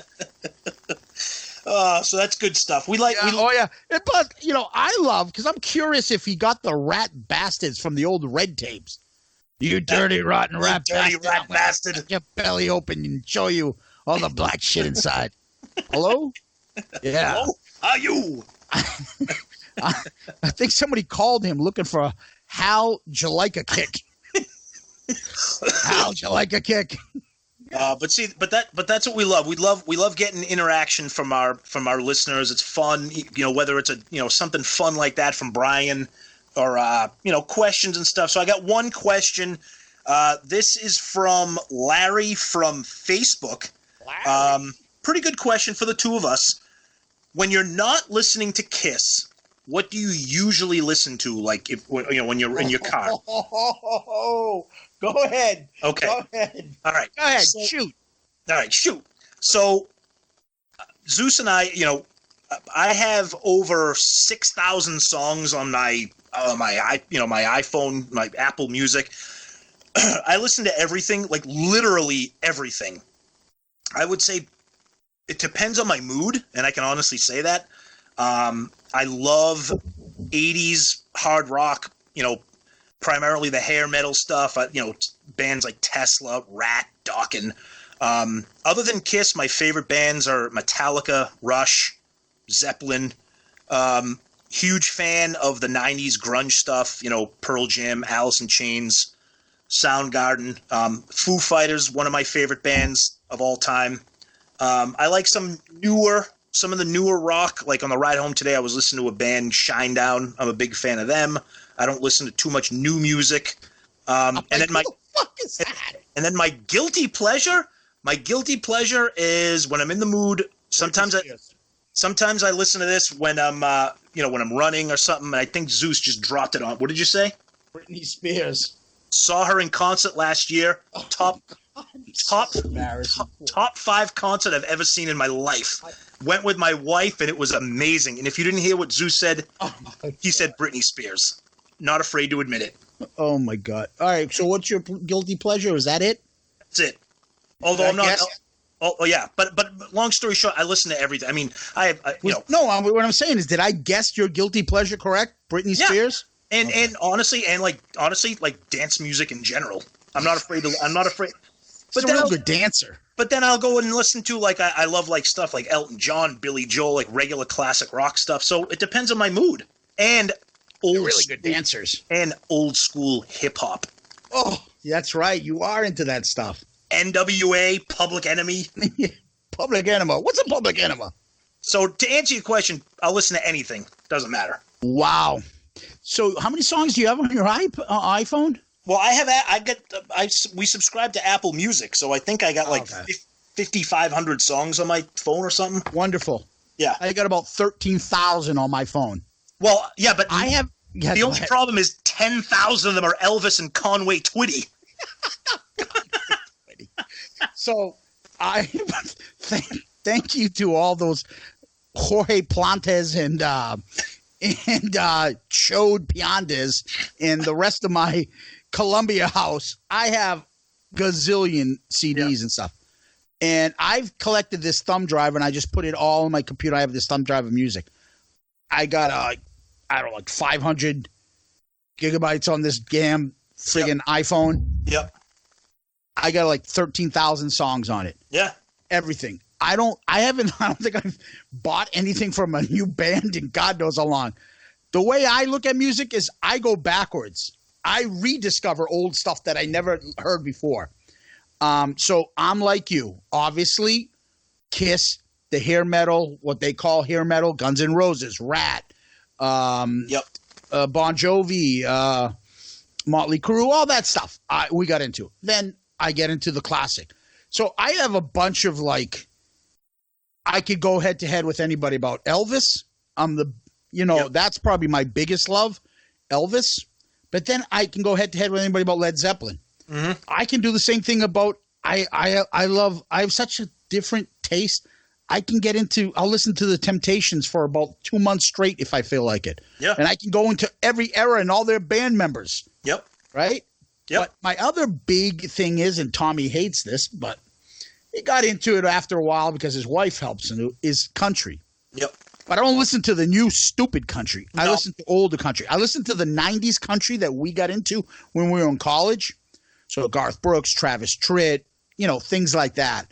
So that's good stuff. We like. But I love, because I'm curious if he got the rat bastards from the old Red tapes. You dirty rotten rat bastard! Get your belly open and show you all the black shit inside. Hello? Yeah. Hello? How are you? I think somebody called him looking for a Hal Jalika kick. Hal Jalika kick. But that's what we love. We love getting interaction from our listeners. It's fun, whether it's something fun like that from Brian, or questions and stuff. So I got one question. This is from Larry from Facebook. Pretty good question for the two of us. When you're not listening to Kiss, what do you usually listen to? Like when you're in your car. Go ahead. Okay. Go ahead. All right. Go ahead. Shoot. All right. Shoot. So Zeus and I have over 6,000 songs on my iPhone, my Apple Music. I listen to everything, like literally everything. I would say it depends on my mood, and I can honestly say that. I love 80s hard rock, primarily the hair metal stuff. Bands like Tesla, Rat, Dokken. Other than Kiss, my favorite bands are Metallica, Rush, Zeppelin. Huge fan of the 90s grunge stuff, Pearl Jam, Alice in Chains, Soundgarden. Foo Fighters, one of my favorite bands of all time. I like some of the newer rock. Like on the ride home today, I was listening to a band, Shinedown. I'm a big fan of them. I don't listen to too much new music. And then what the fuck is that? And then my guilty pleasure is when I'm in the mood. Sometimes I listen to this when I'm when I'm running or something. And I think Zeus just dropped it on. What did you say? Britney Spears. Saw her in concert last year. Top 5 concert I've ever seen in my life. Went with my wife and it was amazing. And if you didn't hear what Zeus said, he said Britney Spears. Not afraid to admit it. Oh my God! All right, so what's your guilty pleasure? Is that it? That's it. Although I'm not. Oh yeah, but long story short, I listen to everything. I mean, No, what I'm saying is, did I guess your guilty pleasure correct? Britney Spears. And honestly, like dance music in general. I'm not afraid. But then a real good dancer. But then I'll go and listen to I love like stuff like Elton John, Billy Joel, like regular classic rock stuff. So it depends on my mood. And really good dancers. And old school hip hop. Oh, that's right. You are into that stuff. NWA, Public Enemy. Public Enema. What's a Public Enema? So to answer your question, I'll listen to anything. Doesn't matter. Wow. So how many songs do you have on your iPhone? Well, we subscribe to Apple Music, so I think I got 5,500 songs on my phone or something. Wonderful. Yeah. I got about 13,000 on my phone. Well, yeah, but I have. Yeah, the only problem is 10,000 of them are Elvis and Conway Twitty. So I thank you to all those Jorge Plantes and Chode Piandes and the rest of my Columbia house. I have gazillion CDs and stuff. And I've collected this thumb drive and I just put it all on my computer. I have this thumb drive of music. I got 500 gigabytes on this damn friggin' iPhone. Yep. I got 13,000 songs on it. Yeah. Everything. I don't think I've bought anything from a new band in God knows how long. The way I look at music is I go backwards. I rediscover old stuff that I never heard before. So I'm like you. Obviously, Kiss, the hair metal, what they call hair metal, Guns N' Roses, Rat, Bon Jovi, Motley Crue, all that stuff we got into. Then I get into the classic. So I have a bunch of I could go head to head with anybody about Elvis. That's probably my biggest love, Elvis. But then I can go head to head with anybody about Led Zeppelin. Mm-hmm. I can do the same thing about I have such a different taste. I'll listen to the Temptations for about 2 months straight if I feel like it. Yeah. And I can go into every era and all their band members. Yep. Right? Yep. But my other big thing is, and Tommy hates this, but he got into it after a while because his wife helps him, is country. Yep. But I don't listen to the new stupid country. No. I listen to older country. I listen to the 90s country that we got into when we were in college. So Garth Brooks, Travis Tritt, things like that.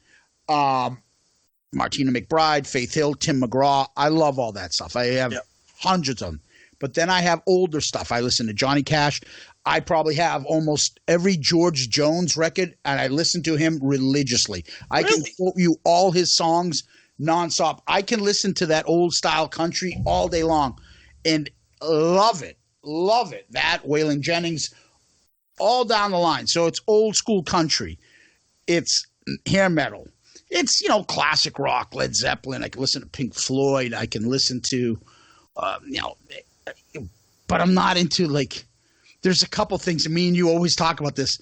Martina McBride, Faith Hill, Tim McGraw. I love all that stuff. I have hundreds of them. But then I have older stuff. I listen to Johnny Cash. I probably have almost every George Jones record, and I listen to him religiously. I can quote you all his songs nonstop. I can listen to that old style country all day long and love it. Love it. That, Waylon Jennings, all down the line. So it's old school country. It's hair metal. It's, classic rock, Led Zeppelin. I can listen to Pink Floyd. I can listen to, but I'm not into there's a couple things, and me and you always talk about this,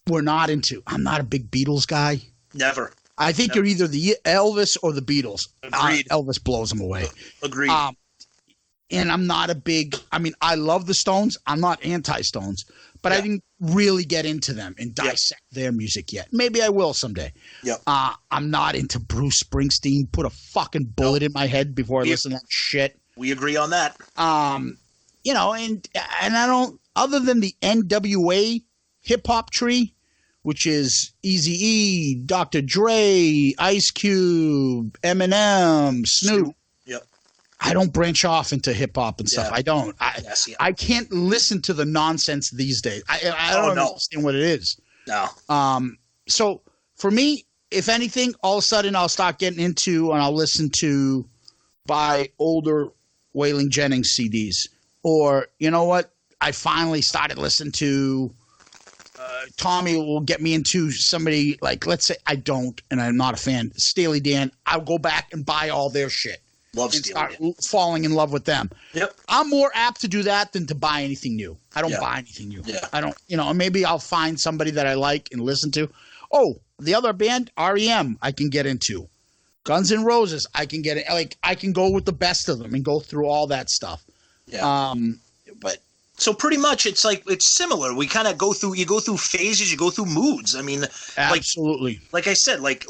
we're not into. I'm not a big Beatles guy. Never. I think you're either the Elvis or the Beatles. Agreed. Elvis blows them away. Agreed. And I'm not I love the Stones. I'm not anti-Stones, but I didn't really get into them and dissect their music yet. Maybe I will someday. Yep. I'm not into Bruce Springsteen. Put a fucking bullet in my head before I listen to that shit. We agree on that. And I don't, other than the NWA hip hop tree, which is Eazy-E, Dr. Dre, Ice Cube, Eminem, Snoop. Yep. I don't branch off into hip hop and stuff. Yeah. I don't. I can't listen to the nonsense these days. I don't understand what it is. No. So for me, if anything, all of a sudden I'll start getting into and I'll listen to buy older Waylon Jennings CDs. Or, you know what? I finally started listening to Tommy will get me into somebody like, let's say I don't, and I'm not a fan, Steely Dan. I'll go back and buy all their shit. Love and Steely start Dan. falling in love with them. Yep. I'm more apt to do that than to buy anything new. I don't buy anything new. Yeah. I don't, maybe I'll find somebody that I like and listen to. Oh, the other band, REM, I can get into. Guns N' Roses, I can get it. Like, I can go with the best of them and go through all that stuff. Yeah. But so pretty much it's similar. We kind of go through phases, you go through moods. I mean, absolutely. Like I said, like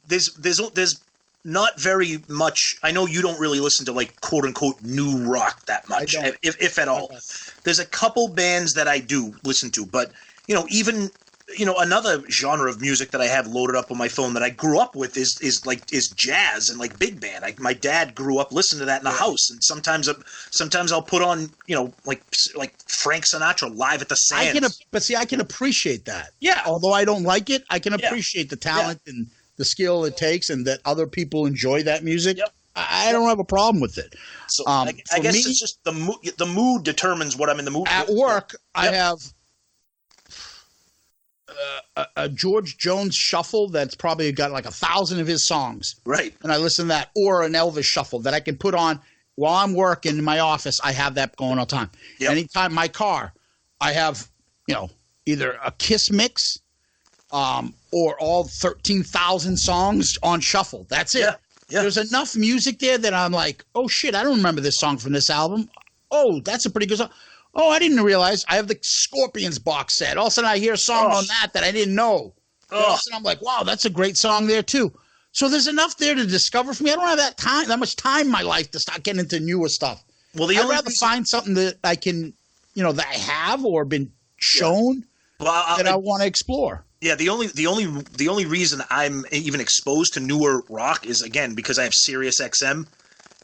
there's not very much. I know you don't really listen to like quote unquote new rock that much, if at all. There's a couple bands that I do listen to, but even another genre of music that I have loaded up on my phone that I grew up with is jazz and like big band. My dad grew up listening to that in the house, and sometimes I'll put on like Frank Sinatra Live at the Sands. I can appreciate that. Yeah. Although I don't like it, I can appreciate the talent and the skill it takes, and that other people enjoy that music. Yep. I don't have a problem with it. So I guess it's just the mood determines what I'm in the mood. At work, I have a George Jones shuffle that's probably got like 1,000 of his songs. Right. And I listen to that, or an Elvis shuffle that I can put on while I'm working in my office. I have that going all the time. Yep. Anytime my car, I have, either a Kiss mix or all 13,000 songs on shuffle. That's it. Yeah. Yeah. There's enough music there that I'm like, oh, shit, I don't remember this song from this album. Oh, that's a pretty good song. Oh, I didn't realize I have the Scorpions box set. All of a sudden I hear a song on that I didn't know. All of a sudden I'm like, wow, that's a great song there too. So there's enough there to discover for me. I don't have that much time in my life to start getting into newer stuff. Well, I'd rather find something that I can, that I have or been shown that I want to explore. Yeah, the only reason I'm even exposed to newer rock is, again, because I have Sirius XM,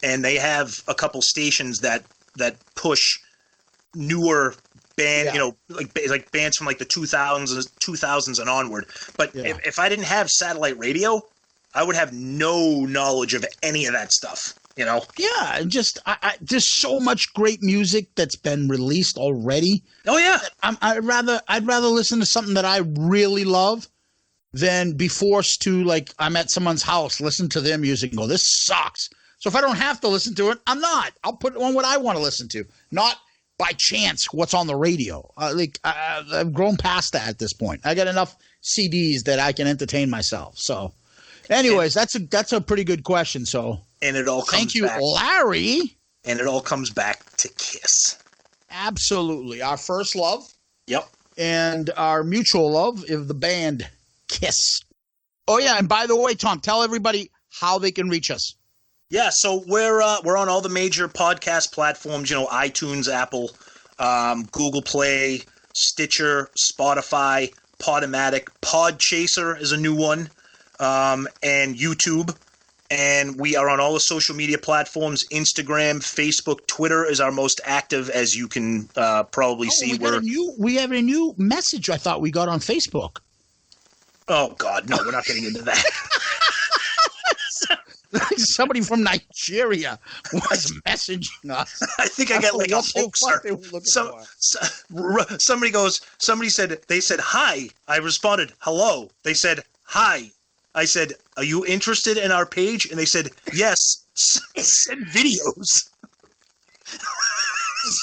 and they have a couple stations that push newer band, like bands from like the 2000s and onward. But if I didn't have satellite radio, I would have no knowledge of any of that stuff. Yeah, just there's so much great music that's been released already. Oh yeah, I'd rather listen to something that I really love than be forced to, like, I'm at someone's house, listen to their music and go, this sucks. So if I don't have to listen to it, I'm not. I'll put on what I want to listen to, not by chance what's on the radio. I've grown past that at this point. I got enough CDs that I can entertain myself. So, anyways, that's a pretty good question. So, and it all comes thank you, Larry. And it all comes back to Kiss. Absolutely, our first love. Yep. And our mutual love is the band Kiss. Oh yeah, and by the way, Tom, tell everybody how they can reach us. Yeah, so we're on all the major podcast platforms, iTunes, Apple, Google Play, Stitcher, Spotify, Podomatic, Podchaser is a new one, and YouTube. And we are on all the social media platforms, Instagram, Facebook, Twitter is our most active, as you can probably see. We have a new message I thought we got on Facebook. Oh, God, no, we're not getting into that. Somebody from Nigeria was messaging us. I think I got like a hoaxer. Somebody said hi. I responded, hello. They said, hi. I said, are you interested in our page? And they said, yes. Send videos.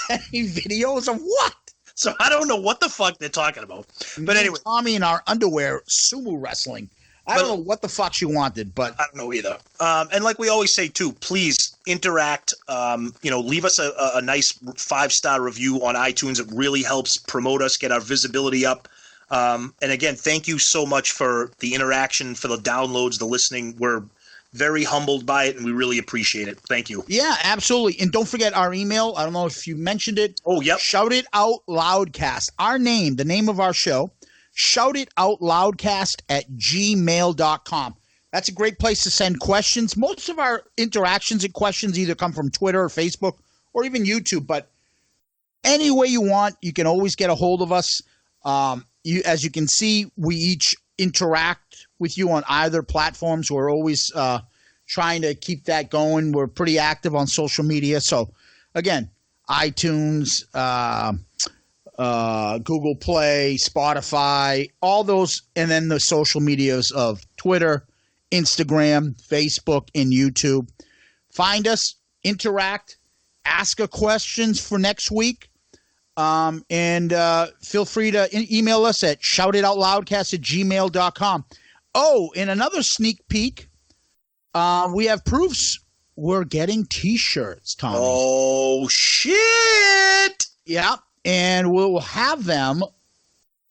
Sending videos of what? So I don't know what the fuck they're talking about. But anyway. Tommy in our underwear, sumo wrestling. I don't know what the fuck she wanted, but I don't know either. And like we always say too, please interact. Leave us a nice 5-star review on iTunes. It really helps promote us, get our visibility up. And again, thank you so much for the interaction, for the downloads, the listening. We're very humbled by it, and we really appreciate it. Thank you. Yeah, absolutely. And don't forget our email. I don't know if you mentioned it. Oh, yep. Shout it out, Loudcast. Our name, the name of our show. shoutitoutloudcast@gmail.com. That's a great place to send questions. Most of our interactions and questions either come from Twitter or Facebook or even YouTube, but any way you want, you can always get a hold of us. As you can see, we each interact with you on either platforms. We're always trying to keep that going. We're pretty active on social media. So, again, iTunes, Google Play, Spotify, all those, and then the social medias of Twitter, Instagram, Facebook, and YouTube. Find us, interact, ask us questions for next week, and feel free to email us at shoutitoutloudcast@gmail.com. Oh, and another sneak peek, we have proofs. We're getting T-shirts, Tommy. Oh, shit! Yeah, and we'll have them,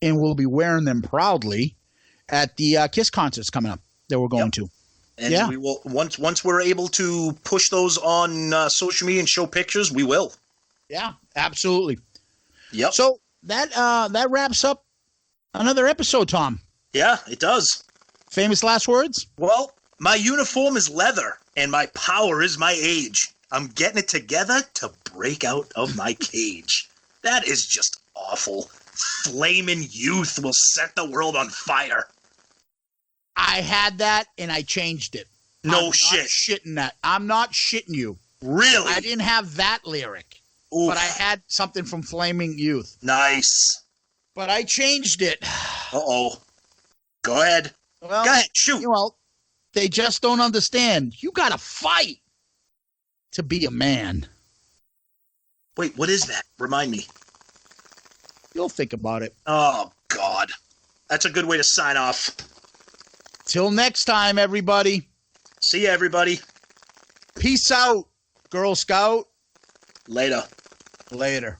and we'll be wearing them proudly at the Kiss concerts coming up that we're going to. And we will once we're able to push those on social media and show pictures, we will. Yeah, absolutely. Yep. So that wraps up another episode, Tom. Yeah, it does. Famous last words? Well, my uniform is leather, and my power is my age. I'm getting it together to break out of my cage. That is just awful. Flaming youth will set the world on fire. I had that, and I changed it. No shit. Shitting that. I'm not shitting you. Really? I didn't have that lyric. Oof. But I had something from Flaming Youth. Nice. But I changed it. Uh-oh. Go ahead. Well, go ahead. Shoot. Well, they just don't understand. You got to fight to be a man. Wait, what is that? Remind me. You'll think about it. Oh, God. That's a good way to sign off. Till next time, everybody. See ya, everybody. Peace out, Girl Scout. Later. Later.